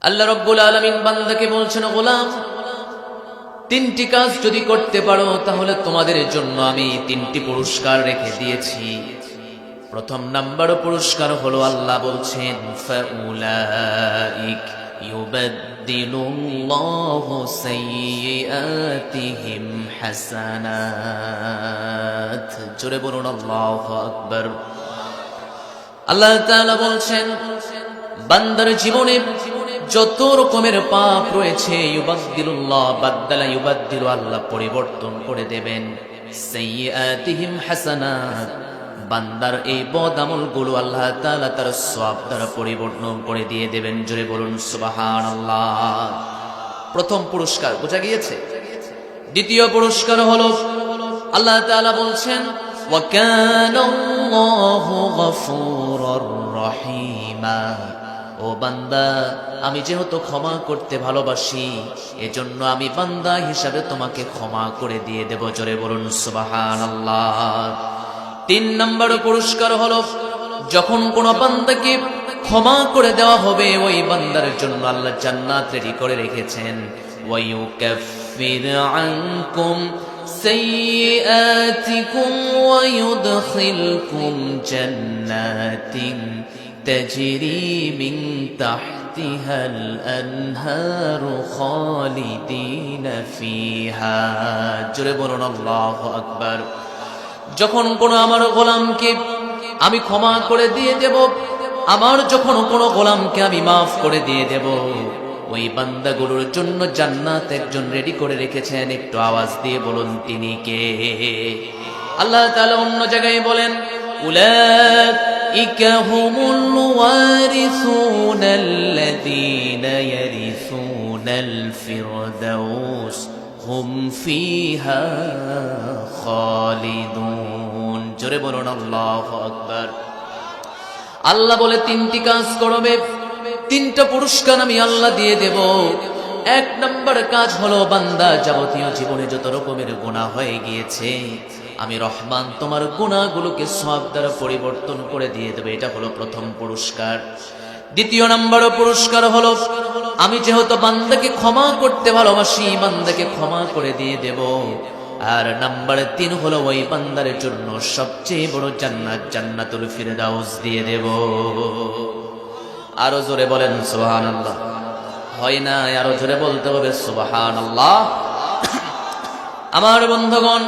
আল্লাহ রাব্বুল আলামিন বান্দাকে বলছেন, গোলাম তিনটি কাজ যদি করতে পারো তাহলে তোমাদের জন্য আমি তিনটি পুরস্কার রেখে দিয়েছি। প্রথম নাম্বার পুরস্কার হলো আল্লাহ বলছেন, ফাউলাইক ইউবাদদিলুল্লাহু সাইয়্যাতিহিম হাসানাত। জোরে বলুন আল্লাহু আকবার। আল্লাহ তাআলা বলছেন, বান্দার জীবনে যত রকমের পাপ রয়েছে, ইউবাদদিলুল্লাহ বাদদালা ইউবাদদিলু, আল্লাহ পরিবর্তন করে দেবেন, সাইয়্যাতিহিম হাসানাত, বান্দার এই বদ আমলগুলো আল্লাহ তাআলা তার সওয়াব দ্বারা পরিবর্তন করে দিয়ে দেবেন। জোরে বলুন সুবহানাল্লাহ। প্রথম পুরস্কার বোঝা গিয়েছে। দ্বিতীয় পুরস্কার হলো আল্লাহ তাআলা বলছেন, ওয়া কানাল্লাহু গফুরুর রহিমা। ও বান্দা, আমি যেহেতু ক্ষমা করতে ভালোবাসি, এজন্য আমি বান্দা হিসাবে তোমাকে ক্ষমা করে দিয়ে দেব। জোরে বলুন সুবহানাল্লাহ। তিন নম্বর পুরস্কার হলো, যখন কোন বান্দাকে ক্ষমা করে দেওয়া হবে, ওই বান্দার জন্য আল্লাহ জান্নাত রেডি করে রেখেছেন। ওয়া ইউকাফির আনকুম সাইয়্যাতিকুম ওয়া ইউদখিলকুম জান্নাতিন তাজরি মিন তাহতিহাল আনহারু খালিদিনা ফিহা। জোরে বলুন আল্লাহু আকবার। যখন কোন আমার গোলামকে আমি ক্ষমা করে দিয়ে দেব, আমার যখন কোন গোলামকে আমি মাফ করে দিয়ে দেব, ওই বান্দাগুলোর জন্য জান্নাত একজন রেডি করে রেখেছেন। একটু আওয়াজ দিয়ে বলুন তিনি কে? আল্লাহ তাআলা অন্য জায়গায় বলেন, উলাইকা হুমুল ওয়ারিসুনাল্লাযীনা ইয়ারিসুনাল ফিরদাউস হুম ফিহা খালিদুন। জোরে বলুন আল্লাহু আকবার। আল্লাহ বলে তিনটি কাজ করবে, তিনটা পুরস্কার আমি আল্লাহ দিয়ে দেব। এক নম্বর কাজ হলো, বান্দা যাবতীয় জীবনে যত রকমের গুনাহ হয়ে গিয়েছে, আমি রহমান তোমার গুনাহগুলোকে সওয়াব দ্বারা পরিবর্তন করে দিয়ে দেব। এটা হলো প্রথম পুরস্কার। দ্বিতীয় নম্বর পুরস্কার হলো, আমি যেহেতু বান্দাকে ক্ষমা করতে ভালোবাসি, বান্দাকে ক্ষমা করে দিয়ে দেব। আর নাম্বার 3 হলো, ওই বান্দার জন্য সবচেয়ে বড় জান্নাত, জান্নাতুল ফিরদাউস দিয়ে দেব। আরো জোরে বলেন সুবহানাল্লাহ। হয় না, আরো জোরে বলতে হবে সুবহানাল্লাহ। আমার বন্ধুগণ,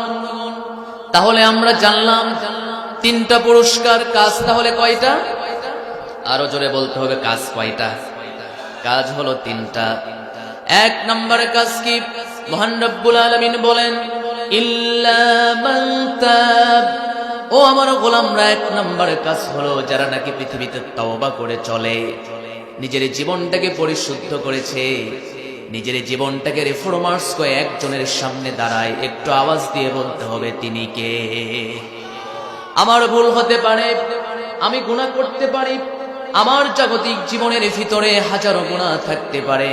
তাহলে আমরা জানলাম তিনটা পুরস্কার। কাজ তাহলে কয়টা? আরো জোরে বলতে হবে, কাজ কয়টা? কাজ হলো তিনটা। এক নম্বর কাজ কি? মহান রব্বুল আলামিন বলেন, ইল্লা মান তাব। ও আমার গোলামরা, এক নম্বর কাজ হলো, যারা নাকি পৃথিবীতে তওবা করে চলে, নিজের জীবনটাকে পরিশুদ্ধ করেছে, নিজের জীবনটাকে রিফর্মার্স করে একজনের সামনে দাঁড়ায়। একটু আওয়াজ দিয়ে বলতে হবে তিনি কে? আমার ভুল হতে পারে, আমি গুনাহ করতে পারি, আমার জাগতিক জীবনের ভিতরে হাজারো গুনাহ থাকতে পারে,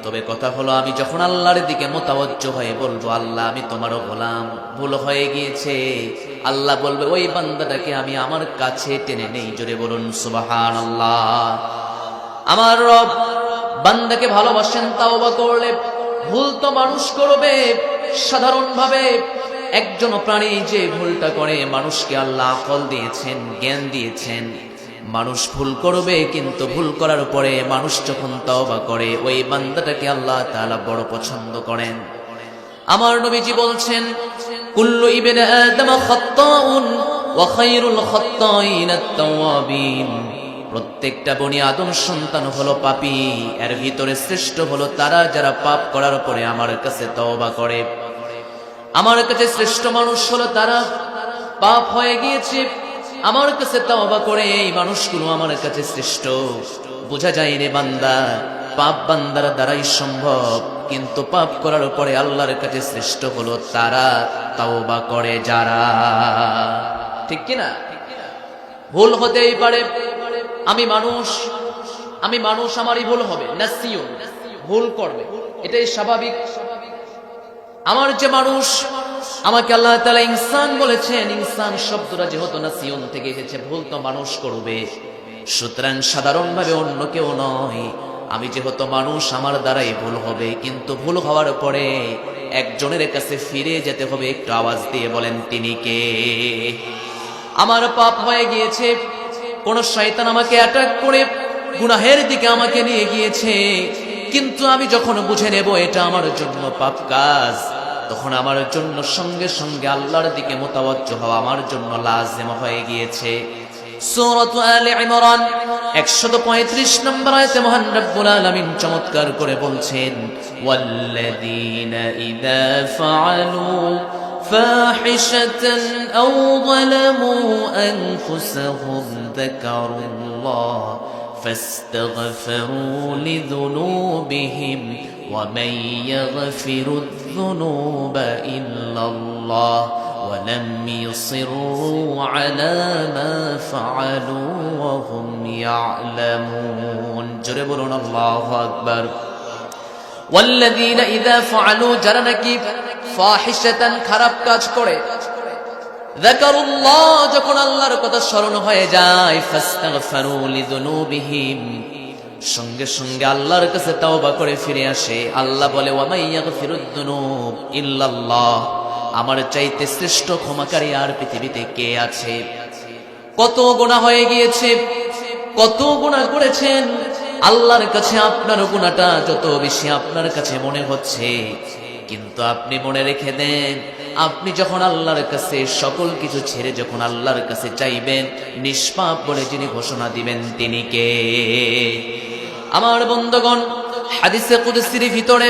তবে কথা হলো, আমি যখন আল্লাহর দিকে মোতাওয়াজ্জহ হয়ে বলবো, আল্লাহ আমি তোমারও গোলাম, ভুল হয়ে গিয়েছে, আল্লাহ বলবে, ওই বান্দাটাকে আমি আমার কাছে টেনে নেই। জোরে বলুন সুবহানাল্লাহ। আমার রব বান্দাকে ভালোবাসেন। তাওবা করলে ভুল তো মানুষ করবে সাধারণভাবে। একজন প্রাণী যে ভুলটা করে, মানুষকে আল্লাহ আকল দিয়েছেন, জ্ঞান দিয়েছেন, মানুষ ভুল করবে, কিন্তু ভুল করার পরে মানুষ যখন তওবা করে, ওই বান্দাটাকে আল্লাহ তাআলা বড় পছন্দ করেন। আমার নবীজি বলছেন, কুল্লু ইবনে আদম খাত্তাউন ওয়া খায়রুল খাত্তাইনা আত-তাওয়াবিন। প্রত্যেকটা বনি আদম সন্তান হলো পাপী, এর ভিতরে শ্রেষ্ঠ হলো তারা যারা পাপ করার পরে আমার কাছে তওবা করে। আমার কাছে শ্রেষ্ঠ মানুষ হলো তারা পাপ হয়ে গিয়েছে, আমার কাছে তওবা করে, এই মানুষগুলো আমার কাছে শ্রেষ্ঠ। বোঝা যায় রে বান্দা, পাপ বান্দার দ্বারাই সম্ভব, কিন্তু পাপ করার পরে আল্লাহর কাছে শ্রেষ্ঠ হলো তারা তওবা করে যারা। ঠিক কিনা? ভুল হতেই পারে, আমি মানুষ, আমারই ভুল হবে, নাসিয়ুন, ভুল করবে, এটাই স্বাভাবিক। আমার যে মানুষ, আমাকে আল্লাহ তাআলা ইনসান বলেছেন, ইনসান শব্দটা যেহেতু নাসিয়ুন থেকে এসেছে, ভুল তো মানুষ করবে, সুতরাং সাধারণভাবে অন্য কেউ নয়, আমি যেহেতু মানুষ, আমার দ্বারাই ভুল হবে, কিন্তু ভুল হওয়ার পরে একজনের কাছে ফিরে যেতে হবে। একটু আওয়াজ দিয়ে বলেন তিনি কে? আমার পাপ হয়ে গিয়েছে, কোন শয়তান আমাকে অ্যাটাক করে গুনাহের দিকে আমাকে নিয়ে গিয়েছে, কিন্তু আমি যখন বুঝে নেব এটা আমার জন্য পাপ কাজ, তখন আমার জন্য সঙ্গে সঙ্গে আল্লাহর দিকে মুতাওয়াজ্জহ হওয়া আমার জন্য লাজিম হয়ে গিয়েছে। সূরাত আলে ইমরান 135 নম্বর আয়াতে মহান রব্বুল আলামিন চমৎকার করে বলছেন, ওয়াল্লাযীনা ইযা ফাআলু ফাহিশাতান আও যালামু আনফুসাহুম যাকারুল্লাহ ফাস্তাগফিরু লিযুনুবিহিম ওয়া মান ইয়াগফিরুয-যুনুবা ইল্লাল্লাহ ولم يصروا على ما فعلوا وهم يعلمون জোরে বলুন আল্লাহু আকবার। والذين اذا فعلوا যারা নাকি ফাহিশাতান খারাপ কাজ করে, যাকারুল্লাহ যখন আল্লাহর কথা স্মরণ হয়ে যায়, ফাস্তাগফিরু লিযুনুবিহিম সঙ্গে সঙ্গে আল্লাহর কাছে তওবা করে ফিরে আসে। আল্লাহ বলে, ওয়া মান ইয়াগফিরুয-যুনুব ইল্লাল্লাহ, আমার চাইতে শ্রেষ্ঠ ক্ষমাকারী আর পৃথিবীতে কে আছে? কত গুনাহ হয়ে গিয়েছে, কত গুনাহ করেছেন, আল্লাহর কাছে আপনার গুনাহটা যত বেশি আপনার কাছে মনে হচ্ছে, কিন্তু আপনি মনে রেখে দেন, আপনি যখন আল্লাহর কাছে সকল কিছু ছেড়ে যখন আল্লাহর কাছে চাইবেন, নিষ্পাপ বলে যিনি ঘোষণা দিবেন তিনি কে? আমার বন্ধুগণ, হাদিসে কুদসির ভিতরে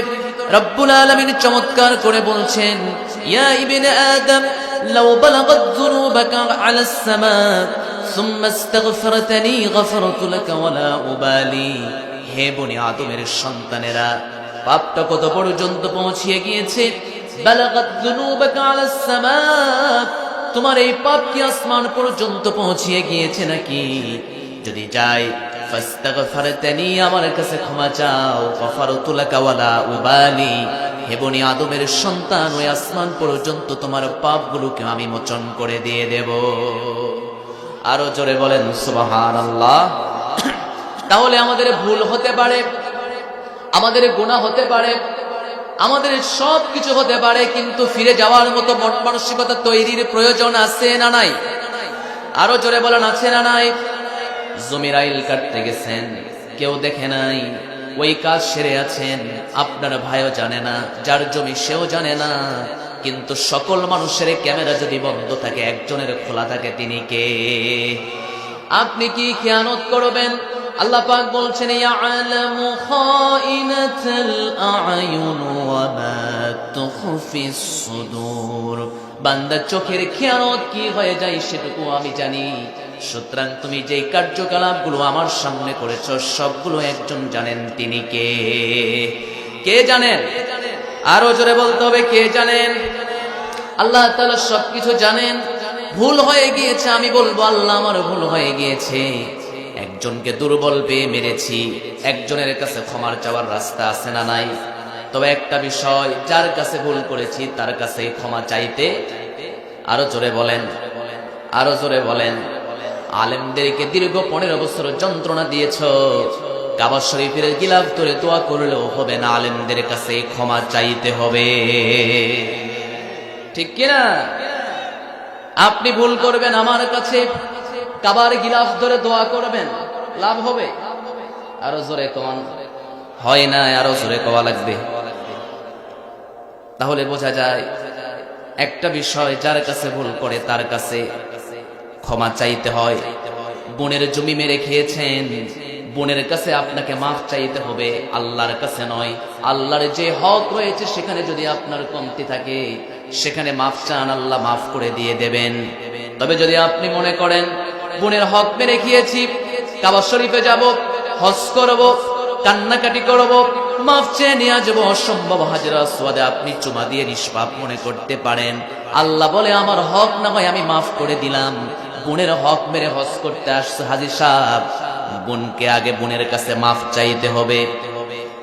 রব্বুল আলামিন চমৎকার করে বলছেন, ইয়া ইবনে আদম লাউ বালাগাত যুনুবাকা আলাস সামা সুম্মা ইস্তাগফারতানি গফারতু লাকা ওয়ালা উবালি। হে বনি আদমের সন্তানেরা, পাপটা কত পর্যন্ত পৌঁছিয়ে গিয়েছে? বালাগাত যুনুবাকা আলাস সামা, তোমার এই পাপ কি আসমান পর্যন্ত পৌঁছিয়ে গিয়েছে নাকি? যদি যায়, ফাস্তাগফারতানি, আমার কাছে ক্ষমা চাও, গফারতু লাকা ওয়ালা উবালি, হে বনি আদমের সন্তান, ওই আসমান পর্যন্ত তোমার পাপগুলোকে আমি মোচন করে দিয়ে দেব। আরো জোরে বলেন সুবহানাল্লাহ। তাহলে আমাদের ভুল হতে পারে, আমাদের গুনাহ হতে পারে, আমাদের সব কিছু হতে পারে, কিন্তু ফিরে যাওয়ার মতো মন মানসিকতা তৈরির প্রয়োজন আছে না নাই? আরো জোরে বলেন আছে না নাই? জমির আইল কাটতে গেছেন, কেউ দেখে নাই, ওই কাজ সেরে আছেন, আপনার ভাইও জানে না, যার জমি সেও জানে না, কিন্তু সকল মানুষের ক্যামেরা যদি বন্ধ থাকে, একজনের খোলা থাকে, তিনি কে? আপনি কি খেয়ানত করবেন? আল্লাহ পাক বলছেন, ইয়ালামু খাইনাতাল আয়ুন ওয়া মা তুখফিস সুদূর, বান্দা চোখের খেয়ানত কি হয়ে যায় সেটুকু আমি জানি। সুতরাং তুমি যে কার্যকলাপগুলো আমার সামনে করেছো সবগুলো একজন জানেন, তিনি কে? কে জানেন? আরো জোরে বলতে হবে, কে জানেন? আল্লাহ তাআলা সবকিছু জানেন। ভুল হয়ে গিয়েছে, আমি বলবো আল্লাহ আমার ভুল হয়ে গিয়েছে, একজনকে দুর্বল পেয়ে মেরেছি, একজনের কাছে ক্ষমার চাওয়ার রাস্তা আছে না নাই? তবে একটা বিষয়, যার কাছে ভুল করেছি তার কাছে ক্ষমা চাইতে, আরো জোরে বলেন, আরো জোরে বলেন। আলেমদেরকে দীর্ঘ 15 বছর যন্ত্রণা দিয়েছ, কাবা শরীফের গিলাফ ধরে দোয়া করলেও হবে না, আলেমদের কাছে ক্ষমা চাইতে হবে, ঠিক কিনা? আপনি ভুল করবেন, আমার কাছে কাবার গিলাফ ধরে দোয়া করবেন, লাভ হবে? আরো জোরে কন, হয় না, আরো জোরে কওয়া লাগবে। তাহলে বোঝা যায় একটা বিষয়, যার কাছে ভুল করে তার কাছে ক্ষমা চাইতে হয়। বোনের জমি মেরে খেয়েছেন, বোনের কাছে আপনাকে মাফ চাইতে হবে, আল্লাহর কাছে নয়। আল্লাহর যে হক রয়েছে সেখানে যদি আপনার কমতি থাকে, সেখানে মাফ চান, আল্লাহ মাফ করে দিয়ে দেবেন। তবে যদি আপনি মনে করেন বোনের হক মেরে খেয়েছি, কাবা শরীফে যাব, হজ করব, কান্নাকাটি করব, মাফ চেয়ে নিয়ে আসবো, অসম্ভব। হাজরা আসওয়াদে আপনি চুমা দিয়ে নিষ্পাপ মনে করতে পারেন। আল্লাহ বলে, আমার হক না হয় আমি মাফ করে দিলাম, বোনের হক মেরে হজ করতে আসছে হাজী সাহেব, বোনকে আগে বোনের কাছে মাফ চাইতে হবে,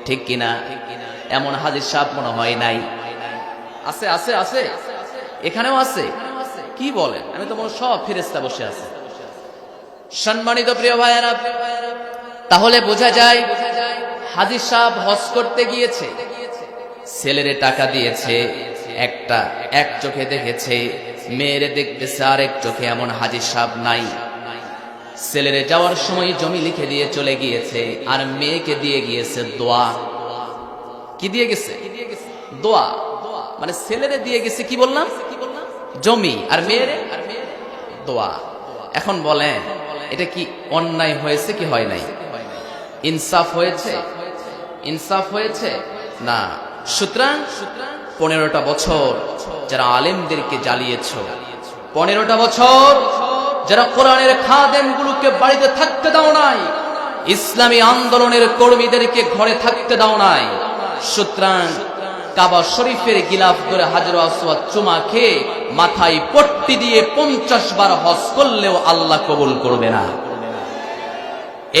ঠিক কিনা? এমন হাজী সাহেব মনে হয় নাই? আছে আছে আছে, এখানেও আছে। কি বলেন? আমি তো মনে সব ফেরেশতা বসে আছে। সম্মানিত প্রিয় ভাইয়েরা, তাহলে বোঝা যায় হাজী সাহেব হজ করতে গিয়েছে, ছেলেরে টাকা দিয়েছে, এক চোখে দেখেছে, মেয়েরে দেখতেছে আরেক চোখে, এমন হাজী সাহেব নাই। ছেলেরে যাওয়ার সময় জমি লিখে দিয়ে চলে গিয়েছে, আর মেয়েকে দিয়ে গিয়েছে দোয়া। কি দিয়ে গেছে? দোয়া। মানে ছেলেরে দিয়ে গেছে কি বললাম? জমি, আর মেয়েরে দোয়া। এখন বলেন এটা কি অন্যায় হয়েছে কি হয় নাই? ইনসাফ হয়েছে? ইনসাফ হয়েছে না। সুতরাং 15টা বছর যারা আলেমদেরকে জ্বালিয়েছ, 15টা বছর যারা কোরআনের খাদেমগুলোকে বাড়িতে থাকতে দাও নাই, ইসলামী আন্দোলনের কর্মীদেরকে ঘরে থাকতে দাও নাই, সুতরাং কাবা শরীফের গিলাফ ধরে হাজর আসওয়াদ চুমা খেয়ে মাথায় পট্টি দিয়ে 50 বার হজ করলেও আল্লাহ কবুল করবে না।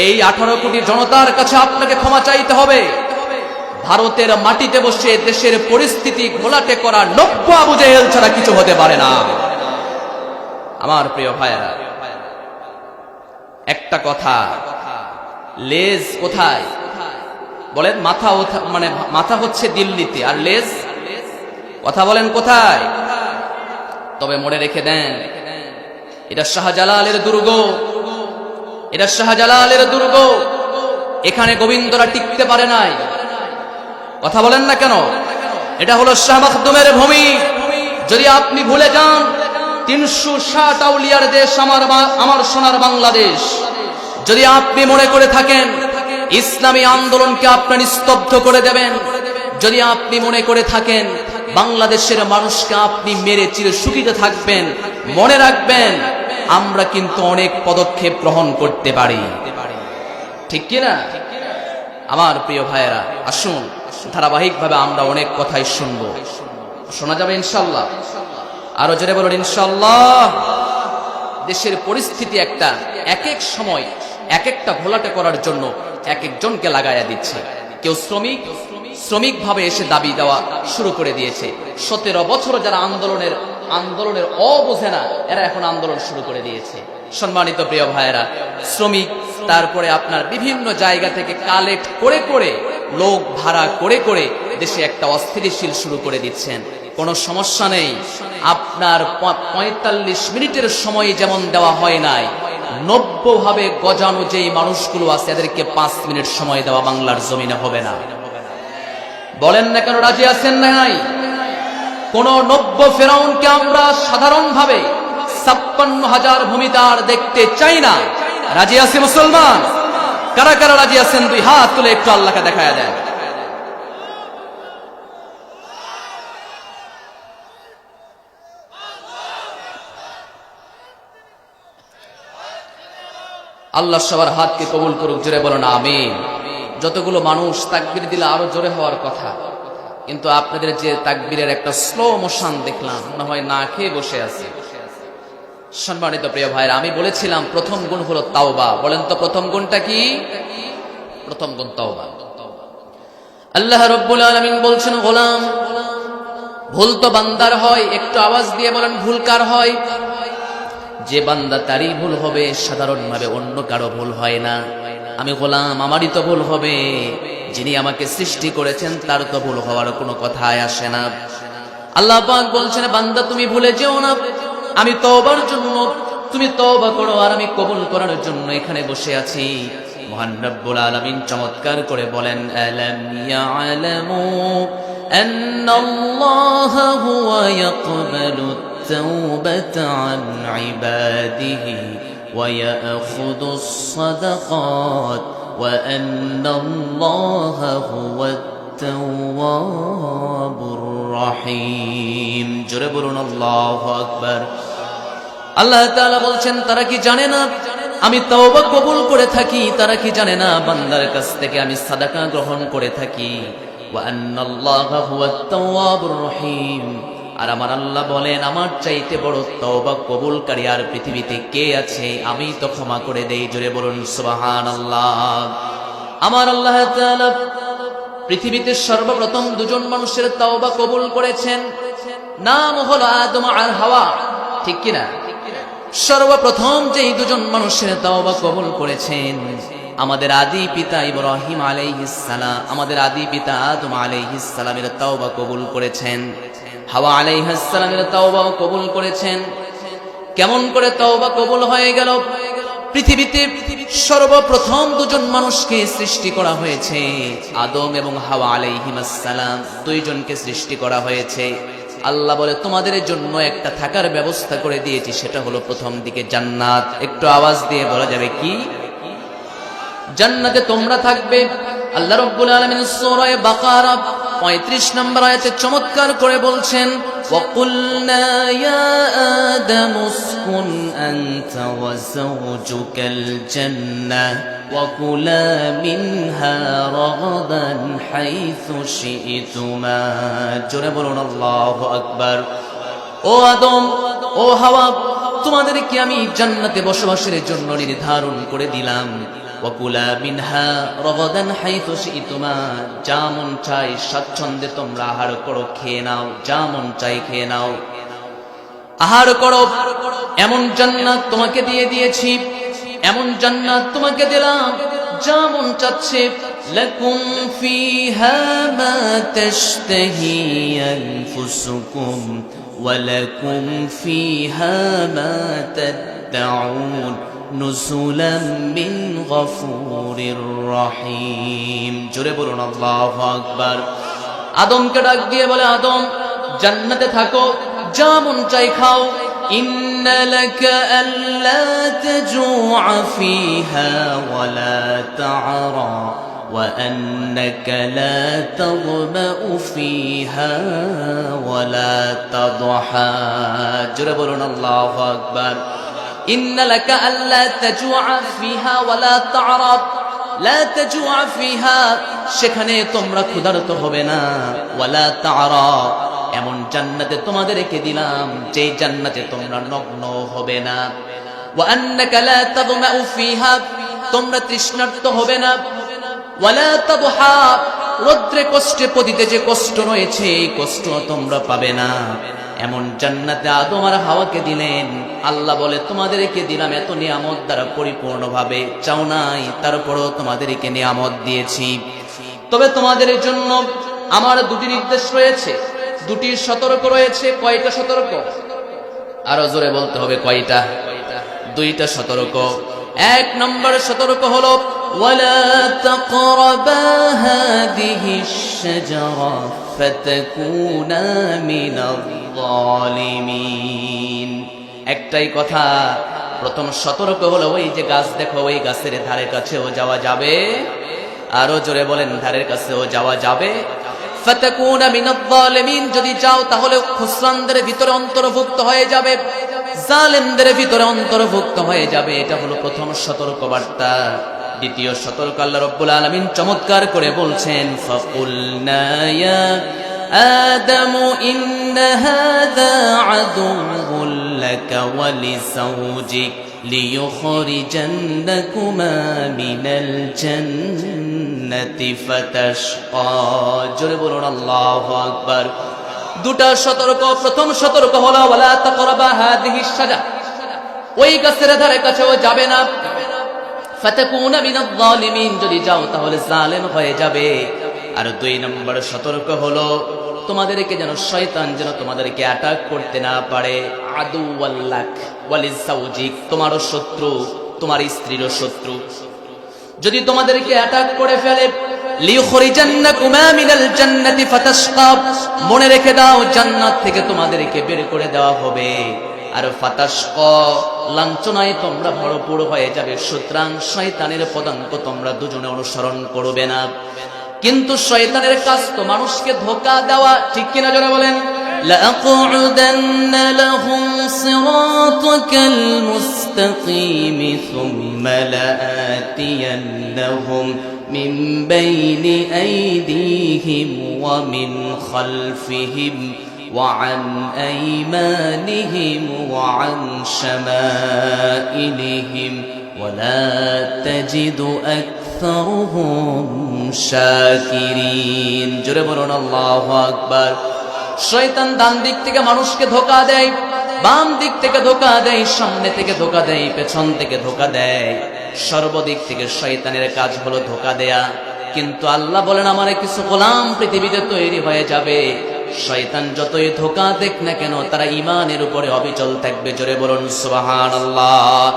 এই 18 কোটি জনতার কাছে আপনাকে ক্ষমা চাইতে হবে। ভারতের মাটিতে বসে দেশের পরিস্থিতি ঘোলাটে করা 90 আবু জেহেল ছাড়া কিছু হতে পারে না। আমার প্রিয় ভাইয়েরা, একটা কথা, লেজ কোথায় বলেন? মাথা হচ্ছে দিল্লিতে, আর লেজ কথা বলেন কোথায়? তবে মনে রেখে দেন, এটা শাহজালালের দুর্গ, এটা শাহজালালের দুর্গ। এখানে গোবিন্দরা টিকতে পারে নাই। কথা বলেন না কেন? এটা হলো শাহ মাখদুমের ভূমি। যদি আপনি ভুলে যান 360 আউলিয়ার দেশ আমার সোনার বাংলাদেশ, যদি আপনি মনে করে থাকেন ইসলামী আন্দোলনকে আপনার স্তব্ধ করে দেবেন, যদি আপনি মনে করে থাকেন বাংলাদেশের মানুষকে আপনি মেরে চিরে শুকিয়ে থাকবেন, মনে রাখবেন আমরা কিন্তু অনেক পদক্ষেপ গ্রহণ করতে পারি। ঠিক কিনা? আমার প্রিয় ভাইয়েরা, আসুন ধারাবাহিকভাবে আমরা অনেক কথাই শুনবো, শোনা যাবে ইনশাআল্লাহ। আরো জোরে বলুন ইনশাআল্লাহ। দেশের পরিস্থিতি এক এক সময় এক একটা ঘোলাটে করার জন্য এক একজনকে লাগাইয়া দিচ্ছে। কেউ শ্রমিক ভাবে এসে দাবি দেওয়া শুরু করে দিয়েছে। 17 বছর যারা আন্দোলনের বোঝে না, এরা এখন আন্দোলন শুরু করে দিয়েছে। সম্মানিত প্রিয় ভাইয়েরা, শ্রমিক, তারপরে আপনার বিভিন্ন জায়গা থেকে কালেক্ট করে লোক ভাড়া করে দেশে একটা অস্থিতিশীল শুরু করে দিচ্ছেন। কোনো সমস্যা নেই, আপনার 45 মিনিটের সময় যেমন দেওয়া হয় নাই, 90 ভাবে গজানো যেই মানুষগুলো আছে এদেরকে 5 মিনিট সময় দেওয়া বাংলার জমিনে হবে না। বলেন না কেন রাজি আছেন না? নাই। কোন 90 ফেরাউনকে আমরা সাধারণভাবে 56,000 ভূমিদার দেখতে চাই না। রাজি আছে মুসলমান? কারা কারা রাজি আছেন? 2 হাত তুলে একটু আল্লাহকে দেখায়া দেন। আল্লাহ সবার হাতকে কবুল করুক, জোরে বলুন আমিন। যতগুলো মানুষ তাকবীর দিলে আরো জোরে হওয়ার কথা, কিন্তু আপনাদের যে তাকবীরের একটা স্লো মোশন দেখলাম, মনে হয় না খেয়ে বসে আছে। সম্মানিত প্রিয় ভাইরা, আমি বলেছিলাম প্রথম গুণ হলো তাওবা। বলেন তো প্রথম গুণটা কি? প্রথম গুণ তাওবা। আল্লাহ রাব্বুল আলামিন বলছেন, গোলাম, ভুল তো বান্দার হয়। একটু আওয়াজ দিয়ে বলেন ভুল কার হয়? যে বান্দা তারই ভুল হবে, সাধারণভাবে অন্য কারো ভুল হয় না। আমি গোলাম, আমারই তো ভুল হবে। যিনি আমাকে সৃষ্টি করেছেন তার তো ভুল হওয়ার কোনো কথাই আসে না। আল্লাহ পাক বলছেন, বান্দা তুমি ভুলে যেও না, আমি তওবার জন্য, তুমি তওবা করো, আর আমি কবুল করার জন্য এখানে বসে আছি। মহান রব্বুল আলামিন চমৎকার করে বলেন, আলাম ইয়ালামু আন্নাল্লাহা হুয়া ইয়াকবালু التوبة عن عباده ويأخذ الصدقات وأن الله هو التواب الرحيم। জোরে বলুন আল্লাহু আকবার। আল্লাহ তাআলা বলছেন, তারা কি জানে না আমি তওবা কবুল করে থাকি? তারা কি জানে না বান্দার কাছ থেকে আমি সাদাকা গ্রহণ করে থাকি? ওয়া আন্নাল্লাহা হুয়াত তাওয়াবুর রহিম। আর আমার আল্লাহ বলেন, আমার চাইতে বড় তওবা কবুলকারী আর পৃথিবীতে কে আছে? আমি তো ক্ষমা করে দেই। জোরে বলুন সুবহানাল্লাহ। আমার আল্লাহ তাআলা পৃথিবীতে সর্বপ্রথম 2 জন মানুষের তওবা কবুল করেছেন, নাম হলো আদম আর হাওয়া। ঠিক কিনা? সর্বপ্রথম যেই 2 জন মানুষের তওবা কবুল করেছেন, আমাদের আদি পিতা ইব্রাহিম আলাইহিস সালাম, আমাদের আদি পিতা আদম আলাইহিস সালামের তাওবা কবুল করেছেন, হাওয়া আলাইহিস সালামের তাওবাও কবুল করেছেন। কেমন করে তওবা কবুল হয়ে গেল? পৃথিবীতে সর্বপ্রথম দুজন মানুষকে সৃষ্টি করা হয়েছে, আদম এবং হাওয়া আলাইহিস সালাম, দুইজনকে সৃষ্টি করা হয়েছে। আল্লাহ বলে তোমাদের জন্য একটা থাকার ব্যবস্থা করে দিয়েছি, সেটা হলো প্রথম দিকে জান্নাত। একটু আওয়াজ দিয়ে বলা যাবে কি? জান্নাতে তোমরা থাকবে। আল্লাহ রাব্বুল আলামিন সূরা বাকারা 35 নম্বর আয়াতে চমৎকার করে বলছেন, ওয়াকুলনা ইয়া আদাম উসকুন আনতা ওয়া যাওজুকাল জান্নাহ ওয়া কুলা মিনহা রাগাদান হাইথু শি'তুমা। জোরে বলুন আল্লাহু আকবার। ও আদম, ও হাওয়া, তোমাদেরকে আমি জান্নাতে বসবাসের জন্য নির্ধারণ করে দিলাম। ওয়াকুলা মিনহা রাগাদান হাইথু শি'তুমা, যা মন চাই স্বাচ্ছন্দ্যে তোমরা আহার করো, খেয়ে নাও, যা মন চাই খেয়ে নাও, আহার করো। এমন জান্নাত তোমাকে দিয়ে দিয়েছি, এমন জান্নাত তোমাকে দিলাম, যা মন চাচ্ছে। লাকুম ফিহা মা তাশতাহি আনফুসুকুম ওয়া লাকুম ফিহা মা তাদউন নুসুলাম মিন গফুরির রহিম। জোরে বলুন আল্লাহু আকবার। আদমকে ডাক দিয়ে বলে, আদম জান্নাতে থাকো, যা মন চাই খাও। ইন্না লাকা আল্লা তাজুআ ফিহা ওয়া লা তা'রা ওয়া আন্নাকা লা তাযমাউ ফিহা ওয়া লা তাদহা। জোরে বলুন আল্লাহু আকবার। ইন্না লাকা আল্লা তাজুআ ফিহা ওয়া লা তা'রা, লা তাজুআ ফিহা, সেখানে তোমরা ক্ষুধার্ত হবে না। ওয়া লা তা'রা, এমন জান্নাতে তোমাদেরকে দিলাম যে জান্নাতে তোমরা নগ্ন হবে না। ওয়া আন্নাকা লা তাযমাউ ফিহা, তোমরা তৃষ্ণার্ত হবে না। ওয়া লা তাদহা, রৌদ্রে কষ্টে পতিতে যে কষ্ট রয়েছে এই কষ্ট তোমরা পাবে না। এমন জান্নাতে আদম আর হাওয়াকে দিলেন। আল্লাহ বলে তোমাদেরকে দিলাম এত নিয়ামত দ্বারা পরিপূর্ণভাবে, চাও নাই তারপরও তোমাদেরকে নিয়ামত দিয়েছি। তবে তোমাদের জন্য আমার দুটি নির্দেশ রয়েছে, দুটি সতর্ক রয়েছে। কয়টা সতর্ক? আরো জোরে বলতে হবে, কয়টা? দুইটা সতর্ক। এক নম্বর সতর্ক হলো ওয়ালা তাকরাবা হাদিহিশ শাজারা ফাতাকুনা মিনাল যালিমিন। একটাই কথা, প্রথম সতর্ক হলো ওই যে গাছ দেখো, ওই গাছের ধারে কাছেও যাওয়া যাবে। আরো জোরে বলেন, ধারের কাছেও যাওয়া যাবে। ফাতাকুনা মিনাল যালিমিন, যদি যাও তাহলে খুসরানদের ভিতরে অন্তর্ভুক্ত হয়ে যাবে, জালেমদের ভিতরে অন্তর্ভুক্ত হয়ে যাবে। এটা হলো প্রথম সতর্ক বার্তা। দ্বিতীয় সতর্ক আল্লাহ রাব্বুল আলামিন চমৎকার করে বলছেন, ফাকুলনা ইয়া আদামু ইন্না হাযা আদুউল লাকা ওয়া লিযাওজিক লিইখরিজান্নাকুমা মিনাল জান্নাতি ফাতাশকা। জোরে বলুন আল্লাহু আকবার। দুটা সতর্ক। প্রথম সতর্ক হলো ওয়ালা তাকরাবা হাদিহিশ শাজারা, ওই গাছের ধারে কাছেও যাবে না। ফাতাকুনা মিনাল যালিমিন, যদি যাও তাহলে জালেম হয়ে যাবে। আর দুই নম্বর সতর্ক হলো তোমাদেরকে যেন শয়তান যেন তোমাদেরকে অ্যাটাক করতে না পারে। আদুওয়াল্লাক ওয়ালিযাওজিক, তোমারও শত্রু, তোমার স্ত্রীরও শত্রু, যদি তোমাদেরকে অ্যাটাক করে ফেলে। লিইখরিজান্নাকুমা মিনাল জান্নাতি ফাতাশকা, মনে রেখে দাও জান্নাত থেকে তোমাদেরকে বের করে দেওয়া হবে। আর ফাতাশকা, লাঞ্ছনায় তোমরা ভরপুর হয়ে যাবে। সুতরাং শয়তানের পদাঙ্ক তোমরা দুজনে অনুসরণ করবে না। কিন্তু শয়তানের কাজ তো মানুষকে ধোঁকা দেওয়া, ঠিক কিনা জোরে বলেন? লাআকুদান্না লাহুম সিরাতাকাল মুস্তাকিম সুম্মা লাআতিয়ান্নাহুম মিন বাইনি আইদিহিম ওয়া মিন খালফিহিম ওয়া আন আইমানিহিম ওয়া আন শামাইলিহিম ওয়া লা তাজিদু আকসারুহুম শাকিরিন। জোরে বলুন আল্লাহু আকবার। শয়তান ডান দিক থেকে মানুষকে ধোঁকা দেয়, বাম দিক থেকে ধোঁকা দেয়, সামনে থেকে ধোঁকা দেয়, পেছন থেকে ধোঁকা দেয়। সর্বদিক থেকে শয়তানের কাজ হলো ধোঁকা দেয়া। কিন্তু আল্লাহ বলেন আমার কিছু গোলাম পৃথিবীতে তৈরি হয়ে যাবে, শয়তান যতই ধোঁকা দেখ না কেন তারা ঈমানের উপরে অবিচল থাকবে। জোরে বলুন সুবহানাল্লাহ।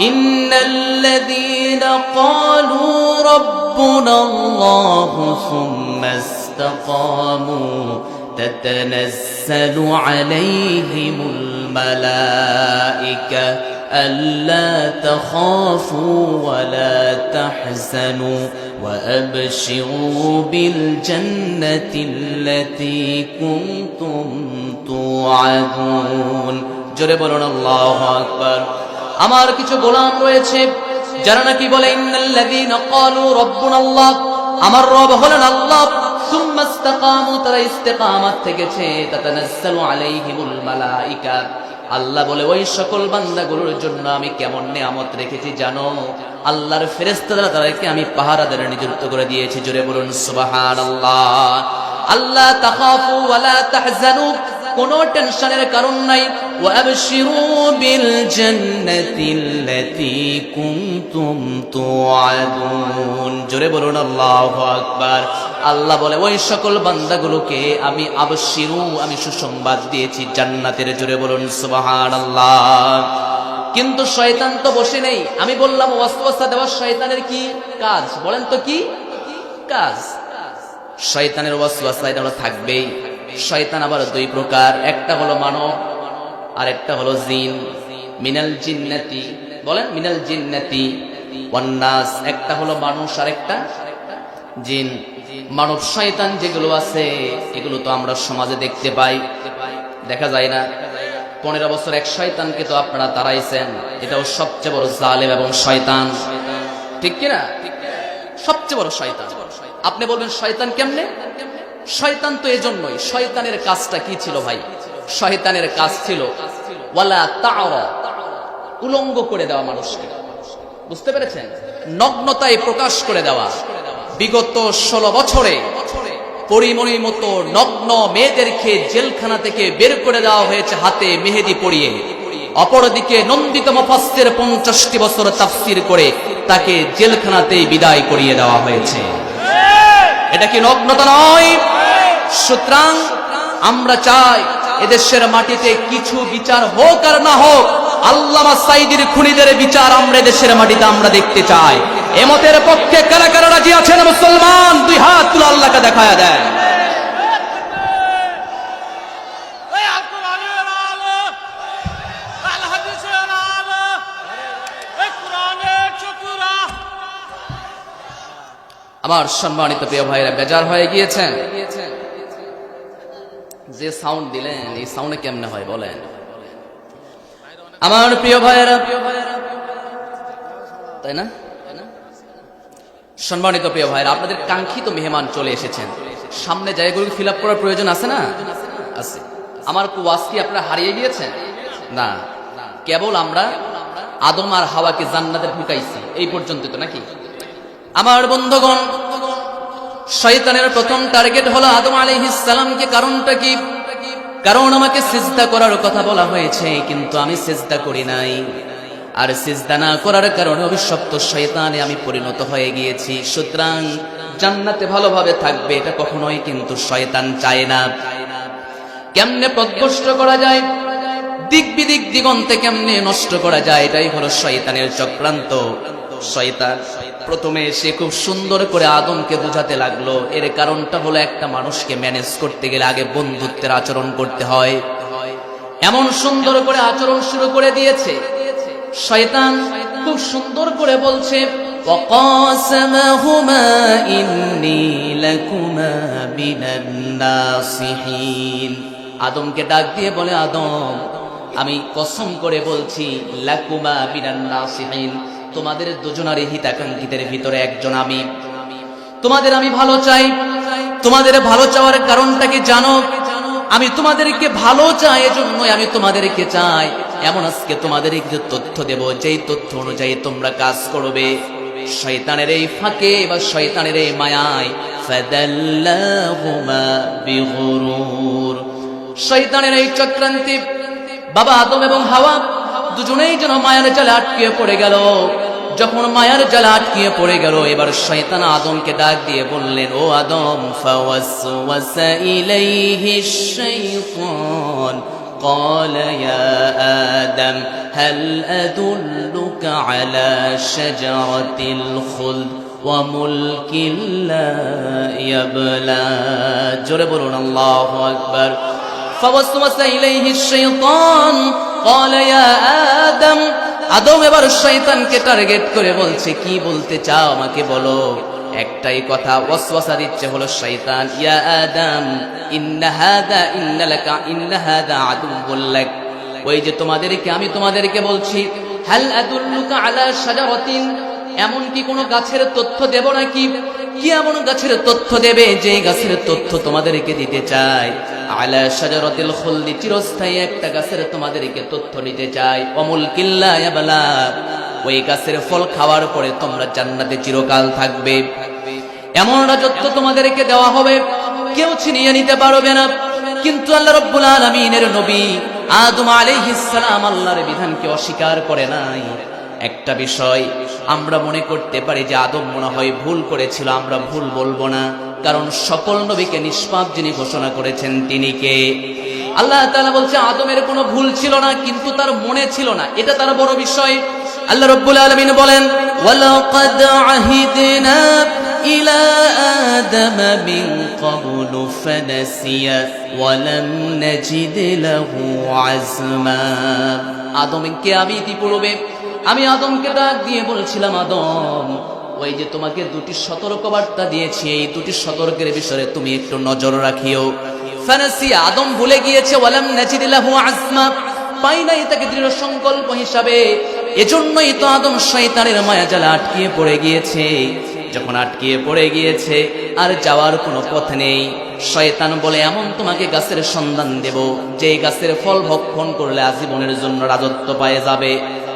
ইন্নাল্লাযীনা ক্বালু রাব্বুনাল্লাহু সুম্মা ইসতাকামু তাতানাজ্জালু আলাইহিমুল মালায়েকা ألا تخافوا ولا تحزنوا وأبشروا بالجنة التي كنتم توعدون জোরে বলুন আল্লাহু আকবার। আমার কিছু গোলাম রয়েছে যারা নাকি বলে ইন্নাল্লাযীনা ক্বালু রাব্বুনাল্লাহ, আমার রব হলেন আল্লাহ, সুম্মা ইসতাকামু, তারা ইস্তেকামাত থেকেছে, তাতানাজ্জালু আলাইহিমুল মালায়েকা, আল্লাহ বলে ওই সকল বান্দাগুলোর জন্য আমি কেমন নিয়ামত রেখেছি জানো, আল্লাহর ফেরেশতারা তাদেরকে আমি পাহারাদারে নিযুক্ত করে দিয়েছি। জোরে বলুন সুবহানাল্লাহ। আল্লাহ তাখাফু ওয়ালা তাহজানু, কোনো টেনশনের কারণ নাই। ওয়া আবশিরু বিল জান্নাতিল্লাতী কুনতুম তুআদুন। জোরে বলুন আল্লাহু আকবার। আল্লাহ বলে ওই সকল বান্দাগুলোকে আমি আবশিরু, আমি সুসংবাদ দিয়েছি জান্নাতের। জোরে বলুন সুবহানাল্লাহ। কিন্তু শয়তান তো বসে নেই। আমি বললাম ওয়াসওয়াসা দেওয়া শয়তানের কি কাজ, বলেন তো কি কাজ? শয়তানের ওয়াসওয়াসা এটা থাকবেই। শয়তান আবার দুই প্রকার, একটা হলো মানব আর একটা হলো জিন। মিনাল জিন্নাতি, বলেন মিনাল জিন্নাতি ওয়ান নাস, একটা হলো মানুষ আর একটা জিন। মানব শয়তান যেগুলো আছে এগুলো তো আমরা সমাজে দেখতে পাই, দেখা যায় না? 15 বছর এক শয়তানকে তো আপনারা তাড়াইছেন, এটাও সবচেয়ে বড় জালেম এবং শয়তান, ঠিক কিনা? সবচেয়ে বড় শয়তান। আপনি বলবেন শয়তান কেমনে? শয়তান তো এজন্যই, শয়তানের কাজটা কি ছিল ভাই? শয়তানের কাজ ছিল ওয়ালা তা'রা, উলঙ্গ করে দেওয়া মানুষকে, বুঝতে পেরেছেন? নগ্নতায় প্রকাশ করে দেওয়া। বিগত 16 বছরে পরিমণির মতো নগ্ন মেয়েদেরকে জেলখানা থেকে বের করে দেওয়া হয়েছে হাতে মেহেদি পরিয়ে। অপরদিকে নন্দিত মুফাসসির 50টি বছর তাফসীর করে তাকে জেলখানাতেই বিদায় করিয়ে দেওয়া হয়েছে। এটা কি নগ্নতা নয়? সুতরাং আমরা চাই এদেশের মাটিতে কিছু বিচার হোক আর না হোক, আল্লামা সাঈদীর খুনিদের বিচার আমরা দেশের মাটিতে আমরা দেখতে চাই। এমতের পক্ষে কারা কারা রাজি আছেন? মুসলমান দুই হাত তুলে আল্লাহকে দেখায়া দেন। আমার সম্মানিত প্রিয় ভাইরা, বেজার হয়ে গিয়েছেন? যে সাউন্ড দিলেন এই সাউন্ডে কেমনে হয় বলেন? আমার প্রিয় ভাইরা, তাই না? সম্মানিত প্রিয় ভাইরা, আপনাদের কাঙ্ক্ষিত মেহমান চলে এসেছেন। সামনে জায়গাগুলো ফিল আপ করার প্রয়োজন আছে না? আছে। আমার ওয়াজ কি আপনারা হারিয়ে গিয়েছেন? না, কেবল আমরা আদম আর হাওয়াকে জান্নাতে ঢুকাইছি এই পর্যন্ত তো, নাকি? আমার বন্ধুগণ, শয়তানের প্রথম টার্গেট হলো আদম আলাইহিস সালামকে। কারণটা কি? কারণ আমাকে সিজদা করার কথা বলা হয়েছে, কিন্তু আমি সিজদা করি নাই। আর সিজদা না করার কারণে অভিশপ্ত শয়তানে আমি পরিণত হয়ে গিয়েছি। সুতরাং জান্নাতে ভালোভাবে থাকবে এটা কখনোই কিন্তু শয়তান চায় না। কেমনে পথভ্রষ্ট করা যায়, দিক বিদিক দিগন্তে কেমনে নষ্ট করা যায়, এটাই হলো শয়তানের চক্রান্ত। শয়তান প্রথমে সে খুব সুন্দর করে আদমকে বোঝাতে লাগলো, এর কারণটা হলো একটা মানুষকে ম্যানেজ করতে গেলে আগে বন্ধুত্বের আচরণ করতে হয়। এমন সুন্দর করে আচরণ শুরু করে দিয়েছে শয়তান, খুব সুন্দর করে বলছে وَقَاسَمَهُمَا إِنِّي لَكُمَا مِنَ النَّاصِحِينَ। আদমকে ডাক দিয়ে বলে, আদম আমি কসম করে বলছি, লাকুমা মিনান নাসিহিন, তোমাদের দুজনারই হিতাকাঙ্ক্ষীদের ভিতরে একজন আমি। তোমাদের আমি ভালো চাই। তোমাদের ভালো চাওয়ার কারণটা কি জানো? আমি তোমাদেরকে ভালো চাই, এজন্যই আমি তোমাদেরকে চাই। এমন আজকে তোমাদেরকে কিছু তথ্য দেব, যেই তথ্য অনুযায়ী তোমরা কাজ করবে। শয়তানের এই ফাঁকে বা শয়তানের এই মায়ায় ফাদাল্লাহুমা বিগুরুর, শয়তানের এই চক্রান্তে বাবা আদম এবং হাওয়া দুজনেই যেন মায়ার জালে আটকে পড়ে গেল। যখন মায়ার জালে আটকিয়ে পড়ে গেল, এবার শয়তান আদমকে ডাক দিয়ে বললেন, ও আদম, ফাওয়াসওয়াসা ইলাইহিশ শাইতান قال يا آدم هل أدلك على شجرة الخلد وملك لا يبلى جرب الله أكبر فوسوس إليه الشيطان قال يا آدم আদম এবার শয়তানকে টার্গেট করে বলছে, কি বলতে চাও আমাকে বলো। একটাই কথা ওয়াসওয়াসা দিচ্ছে হলো শয়তান, ইয়া আদম ইন্না হাদা আদুউল লাক, ওই যে আমি তোমাদেরকে বলছি, হাল আদুল্লুকা আলা শাজারাতিন, এমন কি কোনো গাছের তথ্য দেব নাকি? কি এমন গাছের তথ্য দেবে যে গাছের তথ্য তোমাদেরকে দিতে চাই? আলা শাজারাতিল খুলদি, চিরস্থায়ী একটা গাছের তোমাদেরকে তথ্য দিতে চাই। ওয়ামুলকিল লা ইয়াবলা, ওই গাছের ফল খাওয়ার পরে তোমরা জান্নাতে চিরকাল থাকবে। এমন রাজত্ব তোমাদেরকে দেওয়া হবে, কেউ ছিনিয়ে নিতে পারবে না। কিন্তু আল্লাহ রাব্বুল আলামিনের নবী আদম আলাইহিস সালাম আল্লাহর বিধানকে অস্বীকার করে নাই। একটা বিষয় আমরা মনে করতে পারি যে আদম মনে হয় ভুল করেছিল, আমরা ভুল বলবো না, কারণ সকল নবীকে নিষ্পাপ যিনি ঘোষণা করেছেন তিনি কে? আল্লাহ তাআলা বলছে আদমের কোনো ভুল ছিল না, কিন্তু তার মনে ছিল না, এটা তার বড় বিষয়। আল্লাহ রাব্বুল আলামিন বলেন, ওয়ালাকাদ আহিদনা ইলা আদম মিন ক্বাবলু ফানাসিয়া ওয়া লাম নাজিদ লাহু আজমা। আদমকে আমি ইতিপূর্বে আদমকে ডাক দিয়ে বলছিলাম, আদম, ওই যে তোমাকে দুটি সতর্কবার্তা দিয়েছি, এই দুটি সতর্কের বিষয়ে তুমি একটু নজর রাখিও। ফানাসিয়া, আদম ভুলে গিয়েছে, ওয়া লাম নাজিদ লাহু আজমা, পাই নাই তাকে দৃঢ় সংকল্প হিসাবে। এজন্যই তো আদম শয়তানের মায়াজালে আটকিয়ে পড়ে গিয়েছে। যখন আটকিয়ে পড়ে গিয়েছে আর যাওয়ার কোনো পথ নেই, শয়তান বলে এমন তোমাকে গাছের সন্ধান দেব যে গাছের ফল ভক্ষণ করলে আজীবনের জন্য রাজত্ব পায়ে যাবে।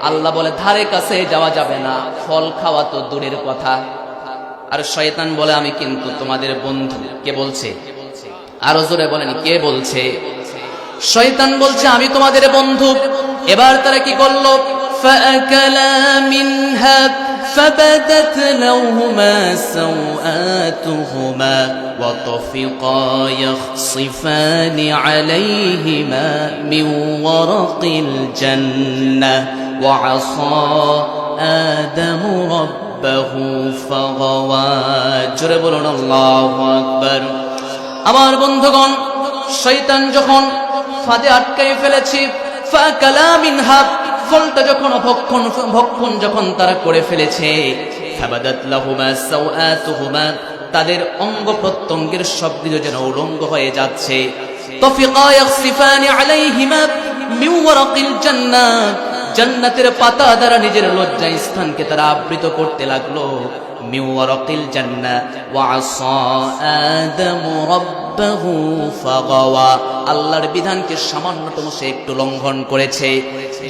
আল্লাহ বলে ধারে কাছে যাওয়া যাবে না, ফল খাওয়া তো দূরের কথা। আর শয়তান বলে আমি কিন্তু তোমাদের বন্ধু। কে বলছে? আরো জোরে বলেন, কে বলছে? শয়তান বলছে আমি তোমাদের বন্ধু। এবার তারা কি করলো? فأكلا منها فبدت لهما سوآتهما وطفقا يخصفان عليهما من ورق الجنة وعصى آدم ربه فغوى جرب الله أكبر। আমার বন্ধুগণ, শয়তান যখন ফাঁদে আটকাই ফেলেছে, ফাকালা মিনহা, ফলটা যখন ভক্ষণ যখন তারা করে ফেলেছে, ফাবাদাত লাহুমা সাওআতুহুমা, তাদের অঙ্গ প্রত্যঙ্গের সব কিছু যেন উলঙ্গ হয়ে যাচ্ছে। তাফিকা ইয়াখসিফানি আলাইহিমা মিন ওয়ারাকিল জান্নাহ, জান্নাতের পাতা দ্বারা নিজের লজ্জা স্থানকে তারা আবৃত করতে লাগলো। মিন ওয়ারাকিল জান্নাহ ওয়া আসা আদামু রাব্বাহু ফাগাওয়া, আল্লাহর বিধানকে সামান্যতম সে একটু লঙ্ঘন করেছে,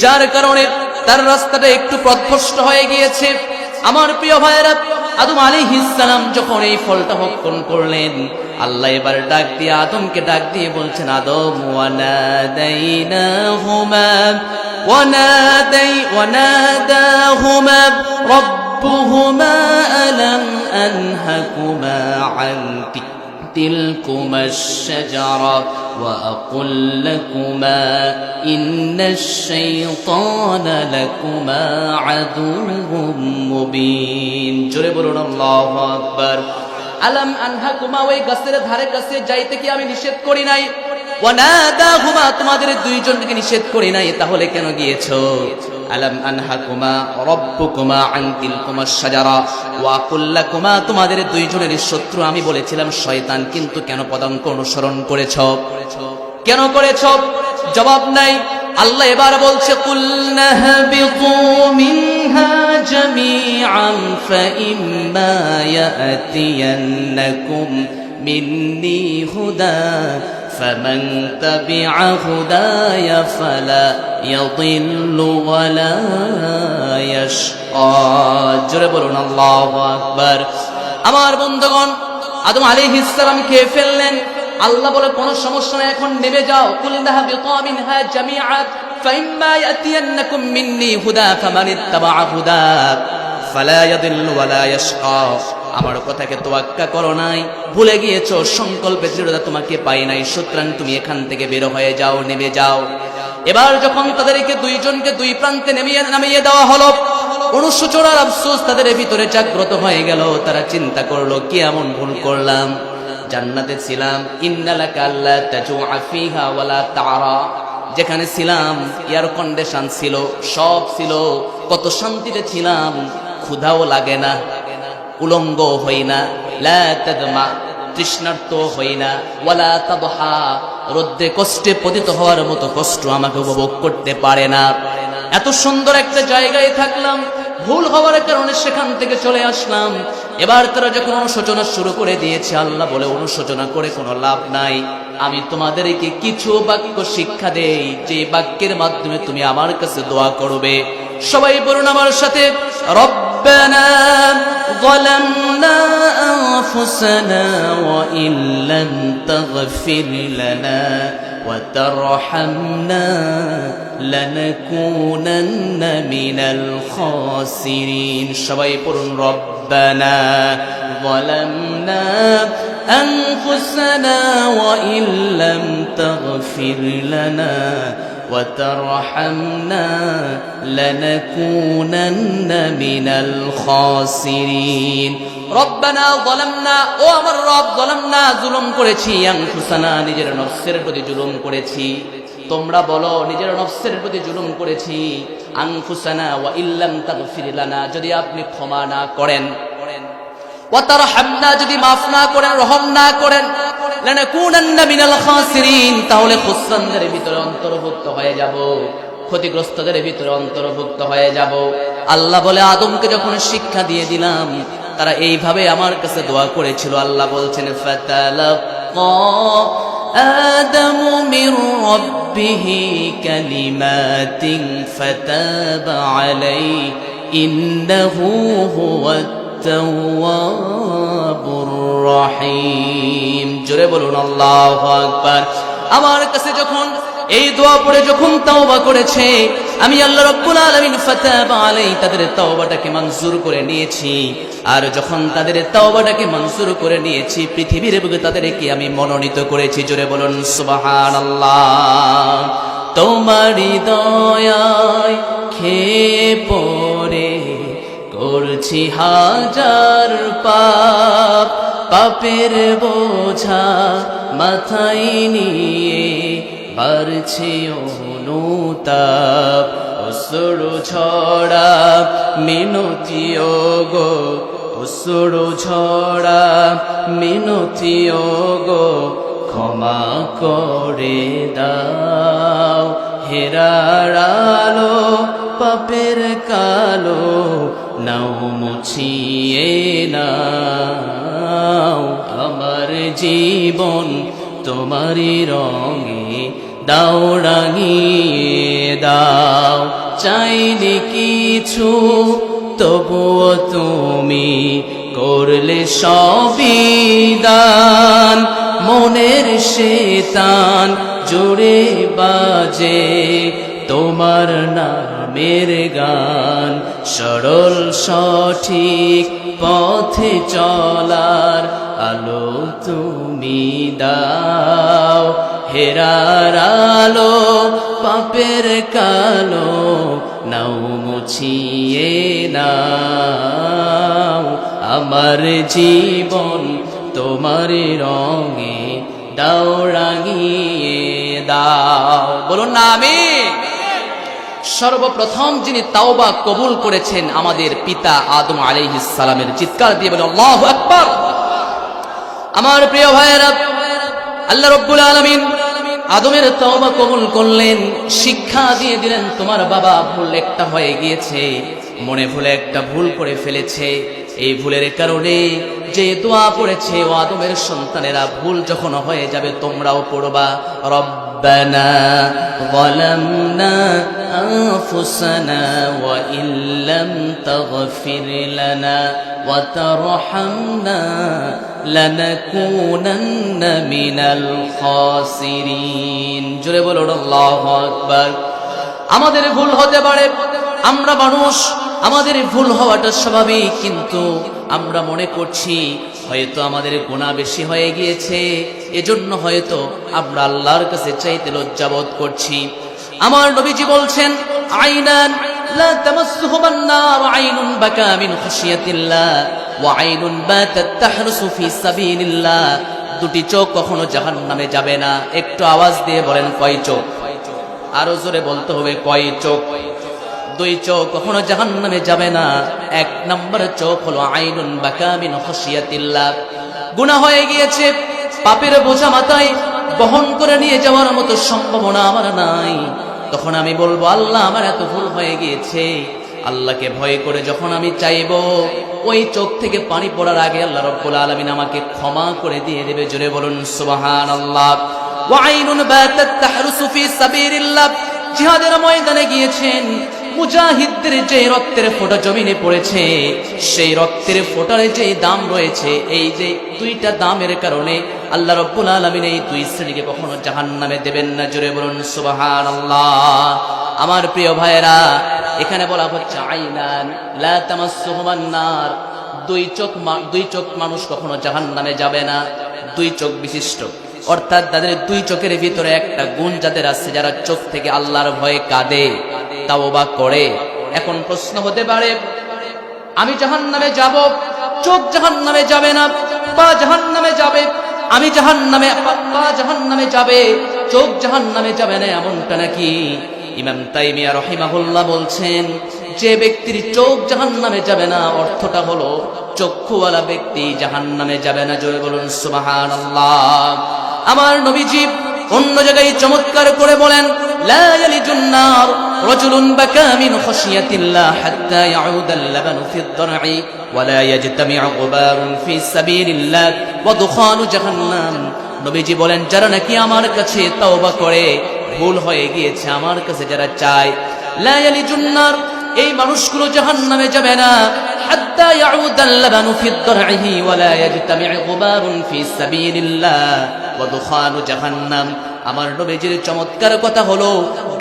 যার কারণে তার রাস্তাটা একটু পথভ্রষ্ট হয়ে গিয়েছে। আমার প্রিয় ভাইয়েরা, আদম আলাইহিস সালাম যখন এই ফলটা ভক্ষণ করলেন, আল্লাহ এবার ডাক দিয়ে আদমকে ডাক দিয়ে বলছেন, আদম ওয়ানাদাহুমা রব্বুহুমা আলাম আনহাকুমা আন تلكما الشجرة وأقل لكما إن الشيطان لكما عدو مبين جرب الله أكبر। আলাম আনহাকুমা, ওই গাছের ধারে কাছে যাইতে কি আমি নিষেধ করি নাই? ওয়ানাদাহুমা, তোমাদের দুইজনকে নিষেধ করি নাই, তাহলে কেন গিয়েছো? আলাম আনহাকুমা রব্বুকুমা আন তিলকুমা শাজারা ওয়া কুল্লাকুমা, তোমাদের দুইজনের শত্রু আমি বলেছিলাম শয়তান, কিন্তু কেন পদাঙ্ক অনুসরণ করেছো? কেন করেছো? জবাব নাই। আল্লাহ এবার বলছে, কুলনা হাবিতু মিনহা জামিআন ফাইম্মা ইয়াতিয়ান্নাকুম মিন্নি হুদা فمن تبع هداي فلا يضل ولا يشقى جرب الله أكبر। আমার বন্ধুগণ, আদম আলাইহিস সালাম খেয়ে ফেললেন। আল্লাহ বলে কোনো সমস্যা নাই, এখন নেমে যাও। কুলনা হাবিতু মিনহা জামিআন ফাইম্মা ইয়াতিয়ান্নাকুম মিন্নি হুদা ফামান ইত্তাবা'a হুদা ফালা ইয়াদিল্লু ওয়ালা ইয়াশকা। আমার কথাকে তোয়াক্কা করো নাই, ভুলে গিয়েছো, সংকল্পে দৃঢ়তা তোমাকে পাই নাই, সুতরাং তুমি এখান থেকে বের হয়ে যাও, নেমে যাও। এবার যখন তাদেরকে দুইজনকে দুই প্রান্তে নামিয়ে দেওয়া হলো, অনুশোচন আর আফসোস তাদের ভিতরে জাগ্রত হয়ে গেল। তারা চিন্তা করলো, কি এমন ভুল করলাম? জান্নাতে ছিলাম, ইন্নালাকা আল্লা তাজুআ ফিহা ওয়ালা তারা, যেখানে ছিলাম এয়ার কন্ডিশন ছিল, সব ছিল, কত শান্তিতে ছিলাম, ক্ষুধাও লাগে না, উলঙ্গ হই না, লা তাদমা তৃষ্ণার্ত হই না, ওয়ালা তাদহা রোদ্রে কষ্টে পতিত হওয়ার মতো কষ্ট আমাকে উপভোগ করতে পারে না। এত সুন্দর একটা জায়গায় থাকলাম, ভুল হওয়ার কারণে সেখান থেকে চলে আসলাম। এবার তারা যখন অনুশোচনা শুরু করে দিয়েছে, আল্লাহ বলে, অনুশোচনা করে কোনো লাভ নাই, আমি তোমাদেরকে কিছু বাক্য শিক্ষা দেই, যে বাক্যের মাধ্যমে তুমি আমার কাছে দোয়া করবে। সবাই বলুন আমার সাথে, রব্বানা যালামনা আনফুসানা ওয়া ইল্লাম তাগফির লানা ওয়া তারহামনা লানাকুনান্না মিনাল খাসিরিন। সবাই পড়ুন, রব্বানা যালামনা أنفسنا وإن لم تغفر لنا وترحمنا لنكونن من الخاسرين ربنا ظلمنا ও আমার রব ظلمنا জুলুম করেছি আনফুসানা নিজের নফসের প্রতি জুলুম করেছি তোমরা বলো নিজের নফসের প্রতি জুলুম করেছি আনফুসানা ওয়া ইল্লাম তাগফির লানা যদি আপনি ক্ষমা না করেন ওয়াতারহামনা যদি মাফ না করেন রহম না করেন লানাকুনান্না মিনাল খাসিরিন তাহলে খুসরানদের ভিতরে অন্তর্ভুক্ত হয়ে যাব ক্ষতিগ্রস্তদের ভিতরে অন্তর্ভুক্ত হয়ে যাব আল্লাহ বলে আদমকে যখন শিক্ষা দিয়ে দিলাম তারা এইভাবে আমার কাছে দোয়া করেছিল আল্লাহ বলছেন ফাতালাক্কা আদামু মির রাব্বিহি কালিমাতিন ফাতাবা আলাইহি ইন্নাহু হুয়াত তাওয়াবুর রহিম জোরে বলুন আল্লাহু আকবার আমার কাছে যখন এই দোয়া পড়ে যখন তাওবা করেছে আমি আল্লাহ রাব্বুল আলামিন ফাতাবা আলাইহি তাদের তাওবাটাকে মঞ্জুর করে নিয়েছি আর যখন তাদের তাওবাটাকে মঞ্জুর করে নিয়েছি পৃথিবীর বুকে তাদেরকে আমি মনোনীত করেছি জোরে বলুন সুবহানাল্লাহ তোমারই দয়ায় খেয়ে পড়ে করছি হাজার পাপ পাপের বোঝা মাথায় নিয়ে বাড়ছে অনুতাপ অশ্রু ঝরা মিনতি ওগো অশ্রু ঝরা মিনতি ওগো ক্ষমা করে দাও হেরার আলো পাপের কালো নাও মুছিয়ে নাও আমার জীবন তোমারই রঙে দাও রাঙিয়ে দাও চাইনি কিছু তবুও তুমি করলে সবই দান মনের শয়তান জোরে বাজে তোমার নামের গান সরল সঠিক পথে চলার আলো তুমি দাও হেরার আলো পাপের কালো নাও মুছিয়ে নাও আমার জীবন তোমার রঙে দাও রাঙিয়ে দাও বলুন না আমিন সর্বপ্রথম যিনি তাওবা কবুল করেছেন আমাদের পিতা আদম আলাইহিস সালামের চিৎকার দিয়ে বলেন আল্লাহু আকবার আমার প্রিয় ভাইরা আল্লাহ রাব্বুল আলামিন আদমের তাওবা কবুল করলেন শিক্ষা দিয়ে দিলেন তোমার বাবা ভুল একটা হয়ে গিয়েছে মনে ভুলে একটা ভুল করে ফেলেছে এই ভুলের কারণে যে দোয়া পড়েছে ও আদমের সন্তানেরা ভুল যখন হয়ে যাবে তোমরাও পড়বা রব্বানা যালামনা আনফুসানা ওয়া ইল্লাম তাগফির লানা ওয়া তারহামনা লানাকুনান্না মিনাল খাসিরিন জোরে বলুন আল্লাহু আকবার আমাদের ভুল হতে পারে আমরা মানুষ আমাদের ভুল হওয়াটা স্বাভাবিক, কিন্তু আমরা মনে করছি হয়তো আমাদের গুনাহ বেশি হয়ে গিয়েছে, এজন্য হয়তো আমরা আল্লাহর কাছে চাইতে লজ্জাবোধ করছি। আমার নবীজি বলছেন, আইনান লা তামাসসুহুমান নার আইনুন বাকা মিন খাশিয়াতিল্লাহ ওয়া আইনুন বাতাত তাহরুসু ফি সাবিলিল্লাহ। দুটি চোখ কখনো জাহান্নামে যাবে না। একটু আওয়াজ দিয়ে বলেন কয় চোখ? আরো জোরে বলতে হবে কয় চোখ? দুই চোখ কখনো জাহান্নামে যাবে না। এক নম্বর চোখ হলো আইনুন বাকা মিন খাশিয়াতিল্লাহ। গুনাহ হয়ে গিয়েছে, পাপের বোঝা মাথায় বহন করে নিয়ে যাওয়ার মতো সম্ভাবনা আমার নাই। তখন আমি বলবো, আল্লাহ আমার এত ভুল হয়ে গিয়েছে। আল্লাহকে ভয় করে যখন আমি চাইবো, ওই চোখ থেকে পানি পড়ার আগে আল্লাহ রাব্বুল আলামিন আমাকে ক্ষমা করে দিয়ে দেবে। জোরে বলুন সুবহানাল্লাহ। ওয়া আইনুন বাতাত তাহরুসু ফি সাবিলিল্লাহ। জিহাদের ময়দানে গিয়েছেন, মুজাহিদদের যে রক্তের ফোঁটা জমিনে পড়েছে, সেই রক্তের ফোঁটার যে দাম রয়েছে, এই যে দুইটা দামের কারণে আল্লাহ রাব্বুল আলামিন এই দুই শ্রেণীকে কখনো জাহান্নামে দেবেন না। জোরে বলুন সুবহানাল্লাহ। আমার প্রিয় ভাইয়েরা, এখানে বলা হচ্ছে আইনান লা তামাসসুহুমান নার। দুই চোখ মানুষ কখনো জাহান্নামে যাবে না। দুই চোখ বিশিষ্ট, অর্থাৎ তাদের দুই চোখের ভিতরে একটা গুণ যাদের আছে, যারা চোখ থেকে আল্লাহর ভয়ে কাঁদে, তাওবা করে। এখন প্রশ্ন হতে পারে, আমি জাহান্নামে যাব, চোখ জাহান্নামে যাবে না, পা জাহান্নামে যাবে, আমি জাহান্নামে, পা জাহান্নামে যাবে, চোখ জাহান্নামে যাবে না, এমনটা নাকি? ইমাম তাইমিয়া রাহিমাহুল্লাহ বলছেন, যে ব্যক্তির চোখ জাহান্নামে যাবে না, অর্থটা হলো চক্ষুওয়ালা ব্যক্তি জাহান্নামে যাবে না। জোরে বলুন সুবহানাল্লাহ। আমার নবীজি অন্য জায়গায় চমৎকার করে বলেন, লা ইয়ালিজুন নার রাজুলুন বাকা মিন খাশিয়াতিল্লাহ হাত্তা ইয়াউদাল লাবানু ফিদ দার'i ওয়া লা ইয়াজতামি'ু গুবারুন ফি সাবিলিল্লাহ ওয়া দুখানু জাহান্নাম। নবীজি বলেন, যারা নাকি আমার কাছে তওবা করে, ভুল হয়ে গিয়েছে, আমার কাছে যারা চায়, লা ইয়ালিজুন নার, এই মানুষগুলো জাহান্নামে যাবে না। হাত্তা ইয়াউদাল লাবানু ফিদ দার'iহি ওয়া লা ইয়াজতামি'ু গুবারুন ফি সাবিলিল্লাহ ওয়া দুখানু জাহান্নাম। আমার নবীজির চমৎকার কথা হলো,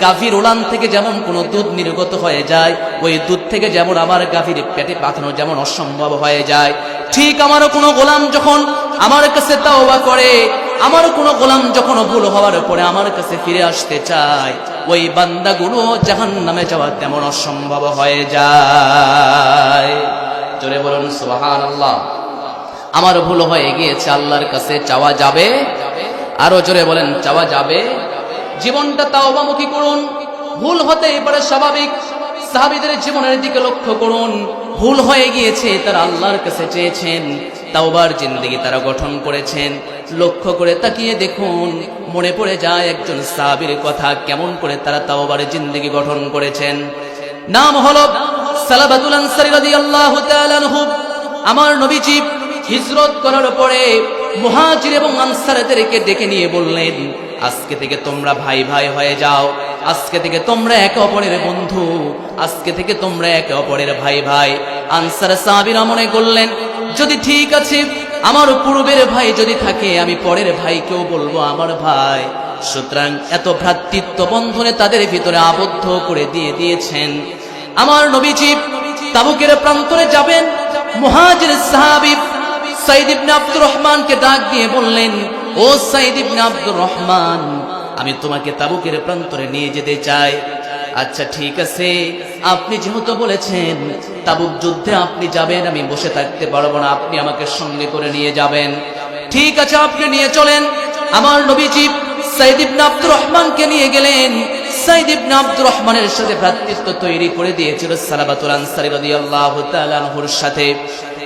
গাভীর উলান থেকে যেমন কোনো দুধ নির্গত হয়ে যায়, ওই দুধ থেকে যেমন আমার গাভীর পেটে পাঠানো যেমন অসম্ভব হয়ে যায়, ঠিক আমারও কোনো গোলাম যখন আমার কাছে তাওবা করে, আমার কোনো গোলাম যখন ভুল হওয়ার পরে আমার কাছে ফিরে আসতে চায়, ওই বান্দাগুলো জাহান্নামে যাওয়া তেমন অসম্ভব হয়ে যায়। জোরে বলুন সুবহানাল্লাহ। আমার ভুল হয়ে গিয়েছে, আল্লাহর কাছে চাওয়া যাবে? আরো জোরে বলেন, চাওয়া যাবে? জীবনটা তাওবামুখী করুন। ভুল হতেই পারে, স্বাভাবিক। সাহাবীদের জীবনের দিকে লক্ষ্য করুন, ভুল হয়ে গিয়েছে, তারা আল্লাহর কাছে চেয়েছেন, তাওবার জিন্দেগি তারা গঠন করেছেন। লক্ষ্য করে তাকিয়ে দেখুন, মনে পড়ে যায় একজন সাহাবীর কথা, কেমন করে তারা তাওবার জিন্দেগি গঠন করেছেন। নাম হলো সালাবাতুল আনসারী রাদিয়াল্লাহু তাআলা আনহু। আমার নবীজি হিজরত করার পরে মুহাজির এবং আনসারদেরকে ডেকে নিয়ে বললেন, আজকে থেকে তোমরা ভাই ভাই হয়ে যাও, আজকে থেকে তোমরা একে অপরের বন্ধু, আজকে থেকে তোমরা একে অপরের ভাই ভাই। আনসার সাহাবীরা মনে করলেন, যদি ঠিক আছে, আমার পূর্বের ভাই যদি থাকে, আমি পরের ভাইকেও বলবো আমার ভাই। সুতরাং এত ভ্রাতৃত্ব বন্ধনে তাদের ভিতরে আবদ্ধ করে দিয়েছেন। আমার নবীজি তাবুকের প্রান্তরে যাবেন, মুহাজির সাহাবী সাইদ ইবনে আব্দুর রহমানকে ডাক দিয়ে বললেন, ও সাইদ ইবনে আব্দুর রহমান, আমি তোমাকে তাবুকের প্রান্তরে নিয়ে যেতে চাই। আচ্ছা ঠিক আছে, আপনি যেহেতু বলেছেন তাবুক যুদ্ধে আপনি যাবেন, আমি বসে থাকতে পারবো না, আপনি আমাকে সঙ্গে করে নিয়ে যাবেন। ঠিক আছে, আপনি নিয়ে চলেন। আমার নবীজি সাইদ ইবনে আব্দুর রহমানকে নিয়ে গেলেন। সাইদ ইবনে আব্দুর রহমানের সাথে ভ্রাতৃত্ব তৈরি করে দিয়েছিল সালাবাতুল আনসারী রাদিয়াল্লাহু তাআলা আনহুর সাথে।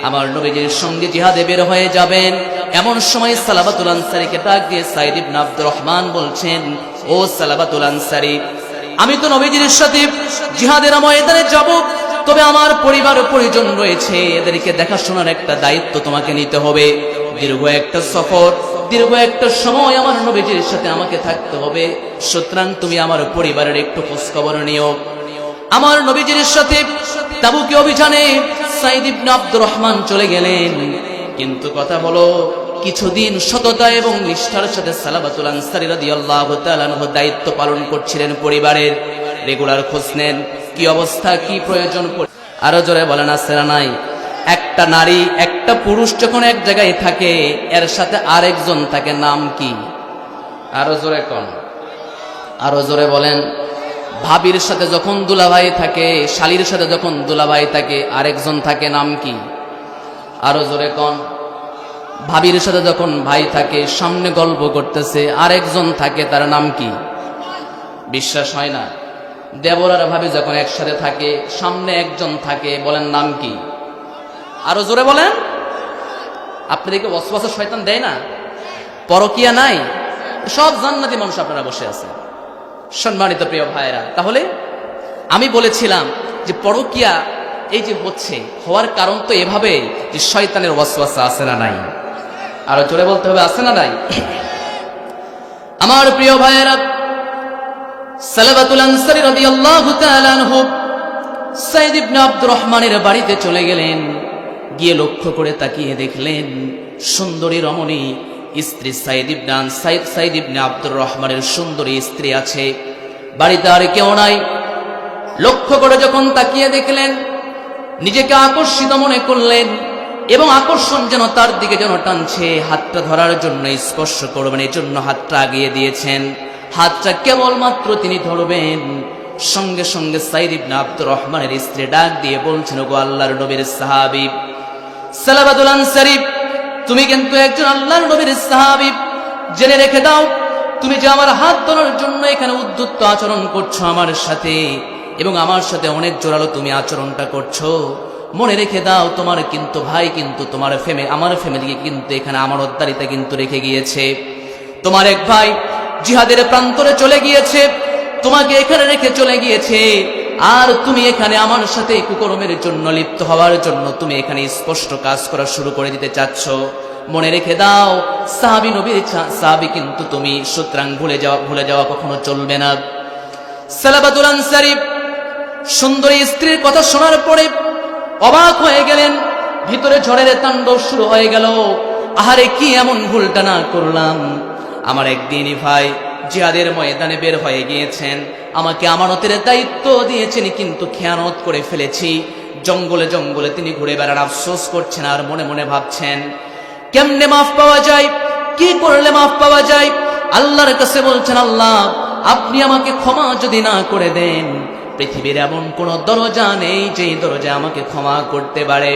আমার নবীজির সঙ্গে জিহাদে বের হয়ে যাবেন, এমন সময় সালাবাতুল আনসারীকে ডাক দিয়ে সাইদ ইবনে আব্দুর রহমান বলছেন, ও সালাবাতুল আনসারী, আমি তো নবীজির সাথে জিহাদের ময়দানে যাব, তবে আমার পরিবার পরিজন রয়েছে, এদেরকে দেখাশোনার একটা দায়িত্ব তোমাকে নিতে হবে। দীর্ঘ একটা সফর, দীর্ঘ একটা সময় আমার নবীজির সাথে আমাকে থাকতে হবে, সুতরাং তুমি আমার পরিবারের একটু খোঁজখবর নিও। আমার নবীজির সাথে তাবুকে অভিযানে সাইদ ইবনে আব্দুর রহমান চলে গেলেন, কিন্তু কথা হলো কিছুদিন সততা এবং নিষ্ঠার সাথে সালাবাতুল আনসারী রাদিয়াল্লাহু তাআলা আনহু দায়িত্ব পালন করছিলেন পরিবারের। রেগুলার খোঁজ নেন, কি অবস্থা, কি প্রয়োজন। আরো জোরে বলেন আছে না নাই? একটা নারী একটা পুরুষ যখন এক জায়গায় থাকে এর সাথে আরেকজন থাকে, নাম কি? আরো জোরে কোন, আরো জোরে বলেন। ভাবির সাথে যখন দুলাভাই থাকে, শালীর সাথে যখন দুলাভাই থাকে আরেকজন থাকে, নাম কি? আরো জোরে কোন। ভাবির সাথে যখন ভাই থাকে, সামনে গল্প করতেছে আরেকজন থাকে, তার নাম কি? বিশ্বাস হয় না? দেবর আর ভাবি যখন একসাথে থাকে, সামনে একজন থাকে, বলেন নাম কি? আরো জোরে বলেন। আপনাদেরকে ওয়াসওয়াসা শয়তান দেয় না? পরকিয়া নাই? সব জান্নাতি মানুষ আপনারা বসে আছেন। সম্মানিত প্রিয় ভাইরা, তাহলে আমি বলেছিলাম যে পরকিয়া এই যে হচ্ছে, হওয়ার কারণ তো এভাবে যে শয়তানের ওয়াসওয়াসা আছে না নাই? আরো জোরে বলতে হবে, আছে না নাই? আমার প্রিয় ভাইরা, সালাবাতুল আনসারী রাদিয়াল্লাহু তাআলা আনহু সাইদ ইবনে আব্দুর রহমানের বাড়িতে চলে গেলেন। গিয়ে লক্ষ্য করে তাকিয়ে দেখলেন সুন্দরী রমণী স্ত্রী সাইদ ইবনে আব্দুর রহমানের সুন্দরী স্ত্রী আছে, বাড়িতে আর কেউ নাই। লক্ষ্য করে যখন তাকিয়ে দেখলেন, নিজেকে আকর্ষিত মনে করলেন এবং আকর্ষণ যেন তার দিকে যেন টানছে, হাতটা ধরার জন্য, স্পর্শ করবেন এই জন্য হাতটা আগিয়ে দিয়েছেন। হাতটা কেবলমাত্র তিনি ধরবেন, সঙ্গে সঙ্গে সাইদ ইবনে আব্দুর রহমানের স্ত্রী ডাক দিয়ে বলছেন, গো আল্লাহর নবীর সাহাবী সালাবাতুল আনসারী, তুমি কিন্তু একজন আল্লাহর নবীর সাহাবী, জেনে রেখে দাও তুমি যে আমার হাত ধরার জন্য এখানে উদ্ধত্ত আচরণ করছো আমার সাথে, এবং আমার সাথে অনেক জোরালো তুমি আচরণটা করছো, মনে রেখে দাও তোমার কিন্তু ভাই কিন্তু তোমার আমার ফ্যামিলিকে কিন্তু এখানে আমানতদারিতা কিন্তু রেখে গিয়েছে। তোমার এক ভাই জিহাদের প্রান্তরে চলে গিয়েছে, তোমাকে এখানে রেখে চলে গিয়েছে, আর তুমি এখানে আমার সাথে কুকর্মের জন্য লিপ্ত হওয়ার জন্য তুমি এখানে স্পষ্ট কাজ করা শুরু করে দিতে চাচ্ছ। মনে রেখে দাও সাহাবী নবীর সাহাবী কিন্তু তুমি, সুতরাং ভুলে যাওয়া কখনো চলবে না। সালাবাতুল আনসারী সুন্দরী স্ত্রীর কথা শোনার পরে অবাক হয়ে গেলেন, ভিতরে ঝড়ের তাণ্ডব শুরু হয়ে গেল। আহারে কি এমন ভুলটা না করলাম, আমার একদিনই ভাই জিহাদের ময়দানে বের হয়ে গিয়েছেন, আমাকে আমানতের দায়িত্ব দিয়েছেন, কিন্তু খেয়ানত করে ফেলেছি। জঙ্গলে জঙ্গলে তিনি ঘুরে বেড়ান, আফসোস করছেন আর মনে মনে ভাবছেন কেমনে মাফ পাওয়া যায়, কি করলে মাফ পাওয়া যায়। আল্লাহর কাছে বলছেন, আল্লাহ আপনি আমাকে ক্ষমা যদি না করে দেন, পৃথিবীর এমন কোন দরজা নেই যেই দরজা আমাকে ক্ষমা করতে পারে।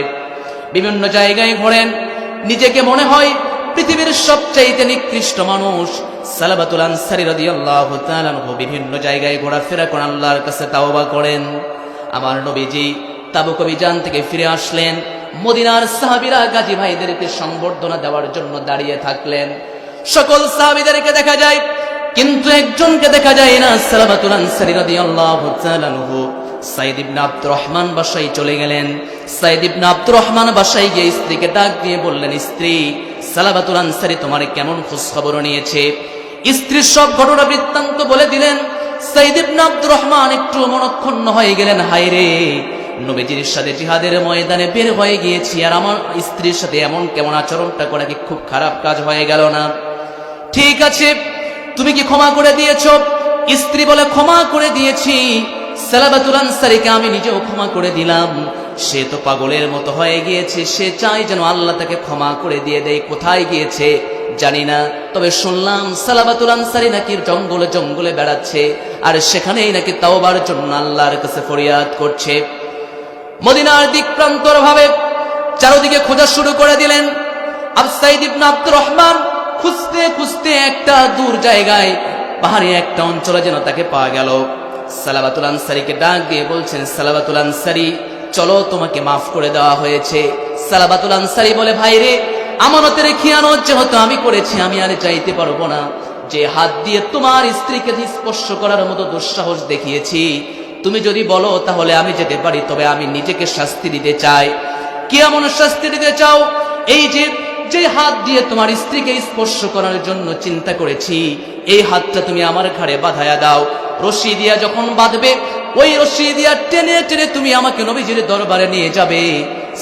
বিভিন্ন জায়গায় ঘোরেন, নিজেকে মনে হয় পৃথিবীর সবচাইতে নিকৃষ্ট মানুষ। সালাবাতুল আনসারী রাদিয়াল্লাহু তাআলা আনহু বিভিন্ন জায়গায় ঘোরাফেরা করেন, আল্লাহর কাছে তাওবা করেন। আমার নবীজি তাবুক অভিযান থেকে ফিরে আসলেন, মদিনার সাহাবীরা গাজী ভাইদেরকে সংবর্ধনা দেওয়ার জন্য দাঁড়িয়ে থাকলেন। সকল সাহাবীদেরকে দেখা যায়, কিন্তু একজনকে দেখা যায় না। সালাবাতুল আনসারী রাদিয়াল্লাহু তাআলা আনহু সাইদ ইবনে আব্দুর রহমান বাসায় চলে গেলেন। সাইদ ইবনে আব্দুর রহমান বাসায় গিয়ে স্ত্রীকে ডাক দিয়ে বললেন, স্ত্রী সালাবাতুল আনসারী তোমার কেমন খোঁজ খবর নিয়েছে। স্ত্রীর সব ঘটনা বৃত্তান্ত বলে দিলেন। সাইদ ইবনে আব্দুর রহমান একটু মনক্ষুণ্ণ হয়ে গেলেন, হায় রে, নবীজির সাথে জিহাদের ময়দানে বের হয়ে গিয়েছি, আর আমার স্ত্রীর সাথে এমন কেমন আচরণটা করা কি খুব খারাপ কাজ হয়ে গেল না? ঠিক আছে, তুমি কি ক্ষমা করে দিয়েছো? স্ত্রী বলে, ক্ষমা করে দিয়েছি। সালাবাতুল আনসারীকে আমি নিজেও ক্ষমা করে দিলাম। সে তো পাগলের মতো হয়ে গিয়েছে, সে চায় যেন আল্লাহ তাকে ক্ষমা করে দিয়ে দেয়। কোথায় গিয়েছে জানি না, তবে শুনলাম সালাবাতুল আনসারী নাকি জঙ্গলে জঙ্গলে বেড়াচ্ছে, আর সেখানেই নাকি তাওবার জন্য আল্লাহর কাছে ফরিয়াদ করছে। মদিনার দিক প্রান্তর ভাবে চারদিকে খোঁজা শুরু করে দিলেন। সাইদ ইবনে আব্দুর রহমান খুঁজতে খুঁজতে একটা দূর জায়গায়, পাহাড়ি একটা অঞ্চলে যেন তাকে পাওয়া গেল। সালাবাতুল আনসারীকে ডাক দিয়ে বলছেন, সালাবাতুল আনসারী চলো, তোমাকে মাফ করে দেওয়া হয়েছে। সালাবাতুল আনসারী বলে, ভাই রে, আমানতের খিয়ানত যেহেতু আমি করেছি, আমি আর চাইতে পারবো না। যে হাত দিয়ে তোমার স্ত্রীকে স্পর্শ করার মতো দুঃসাহস দেখিয়েছি, তুমি যদি বলো তাহলে আমি যেতে পারি, তবে আমি নিজেকে শাস্তি দিতে চাই। কি এমন শাস্তি দিতে চাও? এই যে হাত দিয়ে তোমার স্ত্রীকে স্পর্শ করার জন্য চিন্তা করেছি, এই হাতটা তুমি আমার ঘাড়ে বাঁধায়া দাও। রশি দিয়া যখন বাঁধবে, ওই রশি দিয়া টেনে টেনে তুমি আমাকে নবীজির দরবারে নিয়ে যাবে।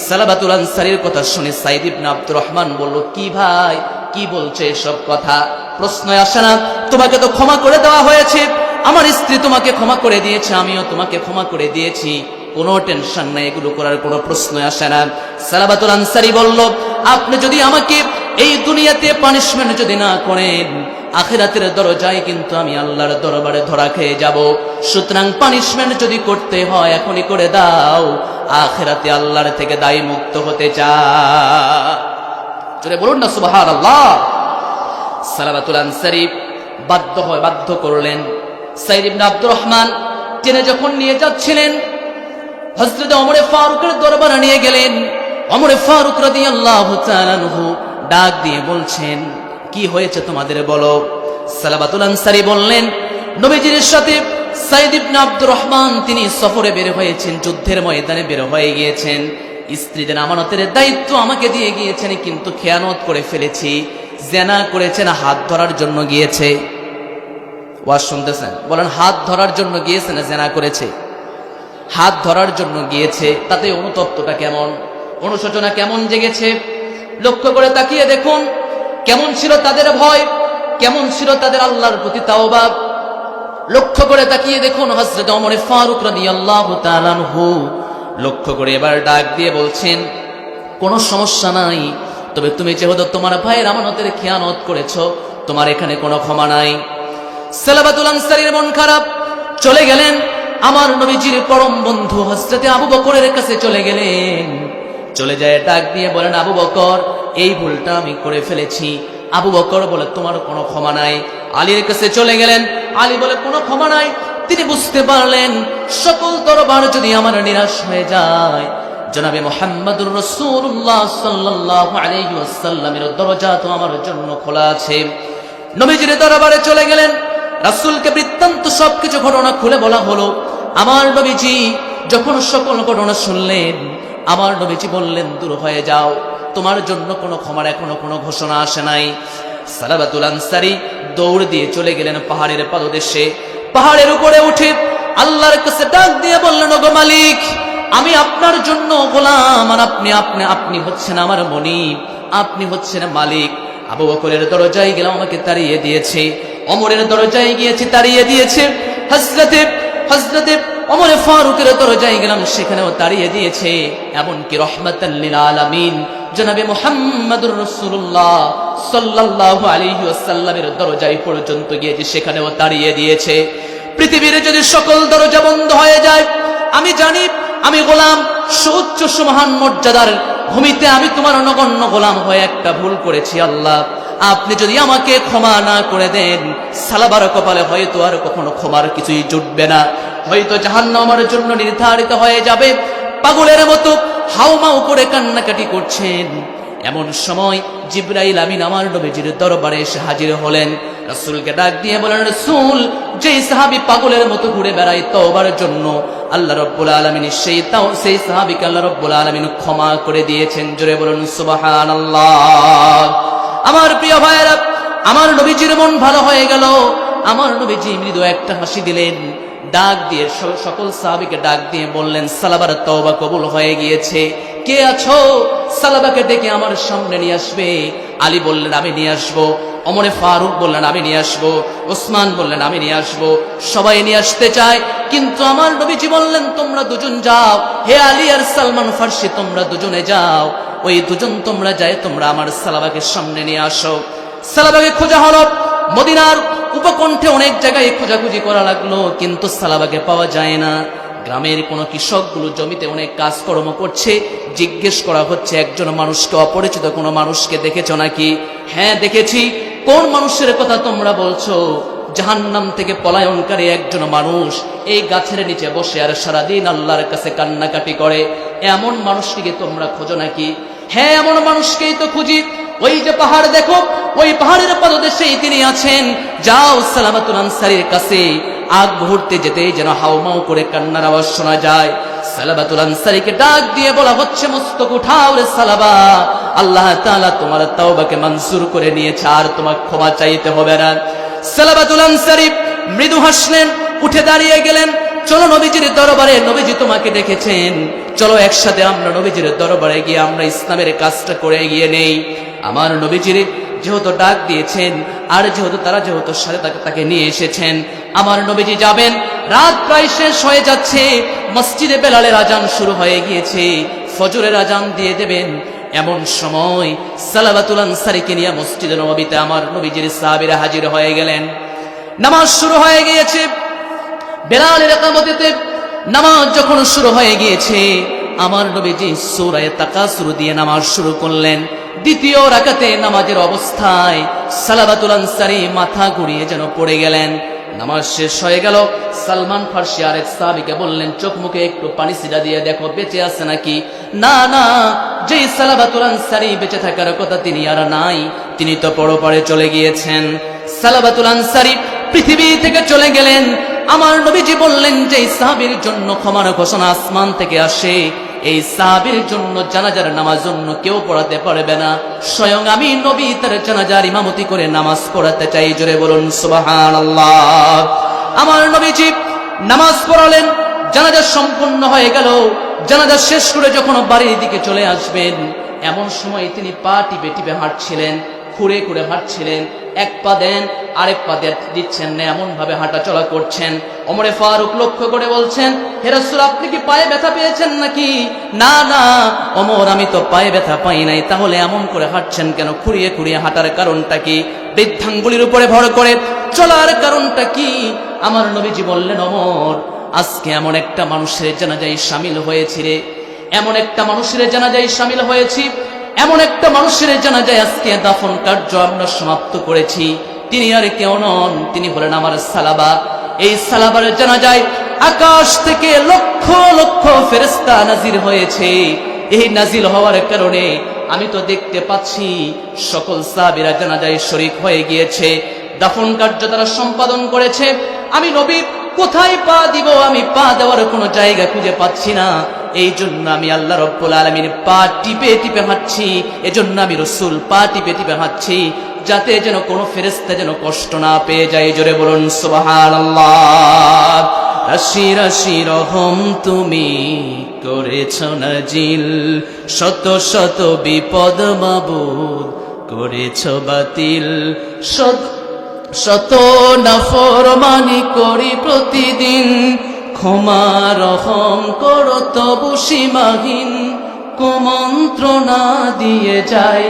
সালাবাতুল আনসারীর কথা শুনে সাইদ ইবনে আব্দুর রহমান বলল, কি ভাই, কি বলছে এসব কথা? প্রশ্ন আসে না? তোমাকে তো ক্ষমা করে দেওয়া হয়েছে, আমার স্ত্রী তোমাকে ক্ষমা করে দিয়েছে, আমিও তোমাকে ক্ষমা করে দিয়েছি। কোনো টেনশন নাই, এগুলো করার কোনো প্রশ্নই আসে না। সালাবাতুল আনসারী বলল, আপনি যদি আমাকে এই দুনিয়াতে পানিশমেন্ট যদি না করেন, আখিরাতের দরজায় কিন্তু আমি আল্লাহর দরবারে ধরা খেয়ে যাব। সুতরাং পানিশমেন্ট যদি করতে হয় এখনই করে দাও, আখিরাতে আল্লাহর থেকে দায়ী মুক্ত হতে চাই। জোরে বলুন না সুবহানাল্লাহ। সালাবাতুল আনসারী বাধ্য করলেন। সাইদ ইবনে আব্দুর রহমান টেনে যখন নিয়ে যাচ্ছিলেন, হযরত ওমর ফারুকের দরবারে নিয়ে গেলেন। ওমর ফারুক রাদিয়াল্লাহু তাআলা আনহু ডাক দিয়ে বলছেন, কি হয়েছে তোমাদের বলো। সালাবাতুল আনসারী বললেন, নবীজির সাথে সাইদ ইবনে আব্দুর রহমান তিনি সফরে বের হয়েছেন, যুদ্ধের ময়দানে বের হয়ে গিয়েছেন। স্ত্রীদের আমানতের দায়িত্ব আমাকে দিয়ে গিয়েছেন, কিন্তু খেয়ানত করে ফেলেছি। জেনা করেছেন, হাত ধরার জন্য গিয়েছে। ওয়াজ শুনতেছেন? বলেন, হাত ধরার জন্য গিয়েছে না জেনা করেছে? হাত ধরার জন্য গিয়েছে। তাতে অনুতপ্তটা কেমন, অনুশোচনা কেমন জেগেছে লক্ষ্য করে তাকিয়ে দেখুন। কেমন ছিল তাদের ভয়, কেমন ছিল তাদের আল্লাহর প্রতি তাওবা। লক্ষ্য করে তাকিয়ে দেখুন হযরত ওমর ফারুক রাদিয়াল্লাহু তাআলা আনহু লক্ষ্য করে এবার ডাক দিয়ে বলছেন, কোনো সমস্যা নাই, তবে তুমি যেহেতু তোমার ভাইয়ের আমানতের খেয়ানত করেছো, তোমার এখানে কোনো ক্ষমা নাই। সালাবাতুল আনসারীর মন খারাপ। চলে গেলেন আমার নবীজির পরম বন্ধু হযরত আবু বকরের কাছে চলে গেলেন। চলে যায় ডাক দিয়ে বলেন, আবু বকর, এই ভুলটা আমি করে ফেলেছি। আবু বকর বলে, তোমার কোনো ক্ষমা নাই। আলীর কাছে চলে গেলেন। আলী বলে, কোনো ক্ষমা নাই। তিনি বুঝতে পারলেন, সকল দরবার যদি আমার নিরাশ হয়ে যায়, জনাবে মুহাম্মদুর রাসূলুল্লাহ সাল্লাল্লাহু আলাইহি ওয়াসাল্লামের দরজা তো আমার জন্য খোলা আছে। নবীজির দরবারে চলে গেলেন। রাসূলকে বৃত্তান্ত সবকিছু ঘটনা খুলে বলা হলো। আমার নবীজি যখন সকল ঘটনা শুনলেন, আমার নবীজি বললেন, দূর হয়ে যাও, তোমার জন্য কোনো ক্ষমার এখনো কোনো ঘোষণা আসে নাই। সালাবাতুল আনসারী দৌড় দিয়ে চলে গেলেন পাহাড়ের পাদদেশে। পাহাড়ের উপরে উঠে আল্লাহর কাছে ডাক দিয়ে বললেন, ওগো মালিক, আমি আপনার জন্য গোলাম, আর আপনি হচ্ছেন আমার মনিব, আপনি হচ্ছেন মালিক। আবু বকরের দরজায় গেলাম, আমাকে তাড়িয়ে দিয়েছে। ওমরের দরজায় গিয়েছি, তাড়িয়ে দিয়েছে। হযরতে ওমর ফারুকের দরজায় গেলাম, সেখানেও তাড়িয়ে দিয়েছে। এমনকি রাহমাতাল লিল আলামিন জনাবে মুহাম্মদুর রাসূলুল্লাহ সাল্লাল্লাহু আলাইহি ওয়াসাল্লামের দরজায় পর্যন্ত গিয়েছে, সেখানেও তাড়িয়ে দিয়েছে। পৃথিবীর যদি সকল দরজা বন্ধ হয়ে যায়, আমি জানি আমি গোলাম, সুউচ্চ সুমহান মর্যাদার ভূমিতে আমি তোমার নগণ্য গোলাম হয়ে একটা ভুল করেছি। আল্লাহ, আপনি যদি আমাকে ক্ষমা না করে দেন, সালাবার কপালে হয়তো আর কখনো ক্ষমার কিছুই জুটবে না, হয়তো জাহান্নাম আমার জন্য নির্ধারিত হয়ে যাবে। পাগলের মতো হাউমাউ করে কান্নাকাটি করছেন। এমন সময় জিবরাইল আমিন আমার নবীজির দরবারে এসে হাজির হলেন। রাসূলকে ডাক দিয়ে বলেন, রাসূল, যেই সাহাবী পাগলের মতো ঘুরে বেড়ায় তওবার জন্য, আল্লাহ রাব্বুল আলামিন সেই সাহাবীকে আল্লাহ রাব্বুল আলামিন ক্ষমা করে দিয়েছেন। জোরে বলুন সুবহানাল্লাহ। আমার প্রিয় ভাইয়েরা, আমার নবীজির মন ভালো হয়ে গেল। আমার নবীজি মৃদু একটা হাসি দিলেন। ডাক দিয়ে সকল সাহাবীকে ডাক দিয়ে বললেন, সালাবার তওবা কবুল হয়ে গিয়েছে। কে আছো? সালাবাকে ডেকে আমার সামনে নিয়ে আসবে। আলী বললেন, আমি নিয়ে আসবো। ওমরে ফারুক বললেন, আমি নিয়ে আসবো। ওসমান বললেন, আমি নিয়ে আসবো। সবাই নিয়ে আসতে চায়, কিন্তু আমার নবীজি বললেন, তোমরা দুজন যাও। হে আলী আর সালমান ফার্সি, তোমরা দুজনে যাও। ওই দুজন তোমরা যায়, তোমরা আমার সালাবাকে সামনে নিয়ে আসো। সালাবাকে খোঁজা হলো। মদিনার উপকণ্ঠে অনেক জায়গায় খোঁজাখুঁজি করা লাগলো, কিন্তু সালাবাকে পাওয়া যায় না। গ্রামের কোন কৃষকগুলো জমিতে অনেক কাজকর্ম করছে। জিজ্ঞেস করা হচ্ছে, একজন মানুষকে, অপরিচিত কোনো মানুষকে দেখেছো নাকি? হ্যাঁ দেখেছি। কোন মানুষের কথা তোমরা বলছো? জাহান্নাম থেকে পলায়নকারী একজন মানুষ এই গাছের নিচে বসে আর সারাদিন আল্লাহর কাছে কান্নাকাটি করে, এমন মানুষটিকে তোমরা খোঁজো নাকি? হ্যাঁ, এমন মানুষকেই তো খুঁজি। ওই যে পাহাড় দেখো, ওই পাহাড়ের পাদদেশেই তিনি আছেন। যাও সালাবাতুল আনসারীর কাছে। আগ মুহূর্তে যেতেই যেন হাউমাউ করে কান্নার আওয়াজ শোনা যায়। সালাবাতুল আনসারীকে ডাক দিয়ে বলা হচ্ছে, মস্তক উঠাও রে সালাবা, আল্লাহ তাআলা তোমার তাওবাকে মঞ্জুর করে নিয়েছে, আর তোমাকে ক্ষমা চাইতে হবে না। সালাবাতুল আনসারী মৃদু হাসলেন, উঠে দাঁড়িয়ে গেলেন। চলো নবীজির দরবারে, নবীজি তোমাকে ডেকেছেন, চলো একসাথে আমরা নবীজির দরবারে গিয়ে আমরা ইসলামের কাজটা করে এগিয়ে নেই। আমার নবীজির যেহেতু ডাক দিয়েছেন, আর যেহেতু সাথে তাকে নিয়ে এসেছেন, আমার নবীজি যাবেন। রাত প্রায় শেষ হয়ে যাচ্ছে, মসজিদে বেলালের আজান শুরু হয়ে গিয়েছে, ফজরের আজান দিয়ে দেবেন। এমন সময় সালাবাতুল আনসারীকে নিয়ে মসজিদে নববীতে আমার নবীজির সাহাবীরা হাজির হয়ে গেলেন। নামাজ শুরু হয়ে গিয়েছে। বেলালের ইকামতিতে নামাজ যখন শুরু হয়ে গিয়েছে, আমার নবীজি সূরা তাকাসুর দিয়ে নামাজ শুরু করলেন। দ্বিতীয় রাকাতে নামাজের অবস্থায় সালাবাতুল আনসারী মাথা ঘুরিয়ে যেন পড়ে গেলেন। নামাজ শেষ হয়ে গেল। সালমান ফার্সি আরেক সাহাবীকে বললেন, চোখ মুখে একটু পানি ছিটা দিয়ে দেখো বেঁচে আছে নাকি। না না, যেই সালাবাতুল আনসারী বেঁচে থাকার কথা তিনি আর নাই, তিনি তো পরপারে চলে গিয়েছেন। সালাবাতুল আনসারী পৃথিবী থেকে চলে গেলেন। আমার নবীজি বললেন, যে সাহাবীর জন্য ক্ষমার ঘোষণা আসমান থেকে আসে, এই সাহাবীর জন্য জানাজার নামাজ অন্য কেউ পড়াতে পারবে না, স্বয়ং আমি নবী তার জানাজার ইমামতি করে নামাজ পড়াতে চাই। জোরে বলুন সুবহানাল্লাহ। আমার নবীজি নামাজ পড়ালেন, জানাজা সম্পূর্ণ হয়ে গেল। জানাজা শেষ করে যখন বাড়ির দিকে চলে আসবেন, এমন সময় তিনি পা টিপে টিপে হাঁটছিলেন, খুঁড়ে খুঁড়ে হাঁটছিলেন। এক পা দেন আরেক পা দিচ্ছেন না, এমন ভাবে হাঁটা চলা করছেন। ওমরে ফারুক লক্ষ্য করে বলছেন, হে রাসূল, আপনি কি পায়ে ব্যথা পেয়েছেন নাকি? না না ওমর, আমি তো পায়ে ব্যথা পাই নাই। তাহলে এমন করে হাঁটছেন কেন? খুঁড়িয়ে খুঁড়িয়ে হাঁটার কারণটা কি? বৃদ্ধাঙ্গুলির উপরে ভর করে চলার কারণটা কি? আমার নবীজি বললেন, ওমর, আজকে এমন একটা মানুষের জানাজায় শামিল হয়েছি রে, এমন একটা মানুষের জানাজায় শামিল হয়েছি, এমন একটা মানুষের জানাজায় আজকে দাফন কার্য আমরা সমাপ্ত করেছি। তিনি আর কেউ নন, তিনি হলেন আমার সালাবা। এই সালাবার জানাজায় আকাশ থেকে লক্ষ লক্ষ ফেরেশতা নাজির হয়েছে। এই নাজিল হওয়ার কারণে আমি তো দেখতে পাচ্ছি সকল সাহাবীরা জানাজায় শরীক হয়ে গিয়েছে, দাফন কার্য তারা সম্পাদন করেছে। আমি নবী কোথায় পা দিব? আমি পা দেওয়ার কোনো জায়গা খুঁজে পাচ্ছি না। এই জন্য আমি আল্লাহ রব্বুল আলামিনের পা টিপে টিপে হাঁটছি। এজন্য আমি রাসূল পা টিপে টিপে হাঁটছি, যাতে যেন কোনো ফেরেশতা যেন কষ্ট না পেয়ে যায়। জোরে বলুন সুবহানাল্লাহ। রাশি রাশি রহম তুমি করেছ নাজিল, শত শত বিপদ মাবুদ করেছ বাতিল, শত নাফরমানি করি প্রতিদিন, ক্ষমা রহম করো তবু সীমাহীন, কুমন্ত্রণা দিয়ে যায়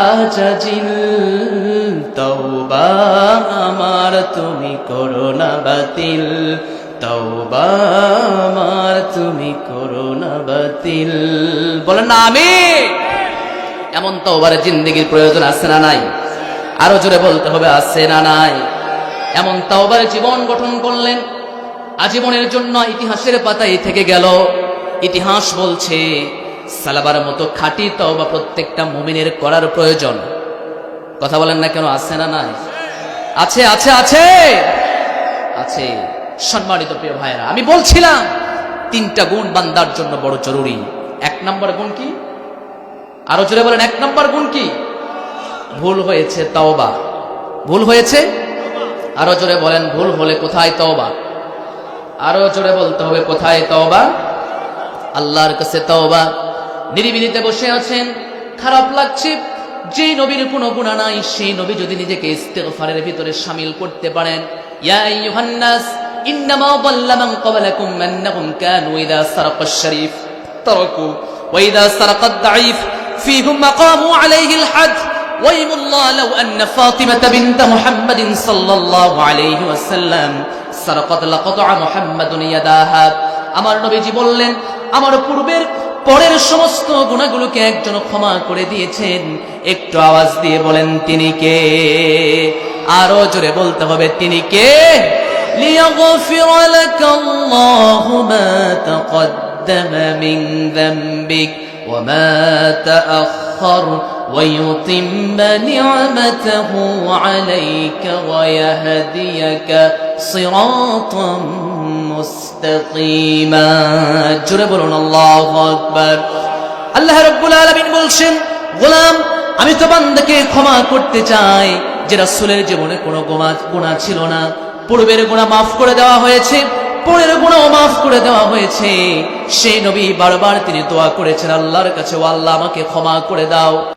আজাজিল, তওবা আমার তুমি করো না বাতিল, তওবা আমার তুমি করো না বাতিল। বলেন না আমিন। এমন তওবার জিন্দেগির প্রয়োজন আছে না নাই? আরো জোরে বলতে হবে, আছে না নাই? এমন তওবার জীবন গঠন করলেন, আজীবনের জন্য ইতিহাসের পাতায় থেকে গেল। ইতিহাস বলছে সালাবার মতো খাঁটি তওবা প্রত্যেকটা মুমিনের করার প্রয়োজন। কথা বলেন না কেন? আছে না নাই? আছে আছে আছে আছে। সম্মানিত প্রিয় ভাইরা, আমি বলছিলাম তিনটা গুণ বান্দার জন্য বড় জরুরি। এক নম্বর গুণ কি? আরো জোরে বলেন, এক নম্বর গুণ কি? ভুল হয়েছে তওবা। ভুল হয়েছে? আরো জোরে বলেন, ভুল হলে কোথায় তওবা? আরো জোরে বলতে হবে, কোথায় তওবা? আল্লাহর কাছে তওবা। নিরিবিলিতে বসে আছেন, খারাপ লাগছে, যে নবীর কোনো গুনাহ নাই সেই নবী যদি নিজেকে ইস্তিগফারের ভিতরে শামিল করতে পারেন। ইয়া আইয়ুহান নাস ইন্নামা দাল্লা মান ক্বাবলাকুম আন্নাহুম কানু ইযা সারাকাশ শরীফ তারাকু ওয়া ইযা সারাকাদ দাঈফ ফীহুম মাকামু আলাইহিল হাদ। ওয়াইমুল্লাহ লাউ আন্না ফাতিমাতা বিনত মুহাম্মাদিন সাল্লাল্লাহু আলাইহি ওয়াসাল্লাম সারাকাত লাকাতা মুহাম্মাদুন ইয়াদাহা। আমার নবীজি বললেন, আমার পূর্বের পরের সমস্ত গুনাহগুলোকে একজন ক্ষমা করে দিয়েছেন। একটু আওয়াজ দিয়ে বলেন, তিনি কে? আরো জোরে বলতে হবে, তিনি কে? লিয়াগফির লাকাল্লাহু মা তাকদ্দামা মিন যামবিক ওয়া মা তাআখার ওয়া ইউতিম্মা নি'মাতাহু আলাইকা ওয়া ইয়াহদিয়াকা সিরাতাম মুস্তাকিমা। জোরে বলুন আল্লাহু আকবার। আল্লাহ রাব্বুল আলামিন বলছেন, গোলাম আমি তো বান্দাকে ক্ষমা করতে চাই যে রাসূলের জীবনে কোনো গুনাহ ছিল না, পূর্বের গুনাহ মাফ করে দেওয়া হয়েছে, পরের গুনাহও মাফ করে দেওয়া হয়েছে। সেই নবী বারবার তিনি দোয়া করেছেন আল্লাহর কাছে, ও আল্লাহ আমাকে ক্ষমা করে দাও।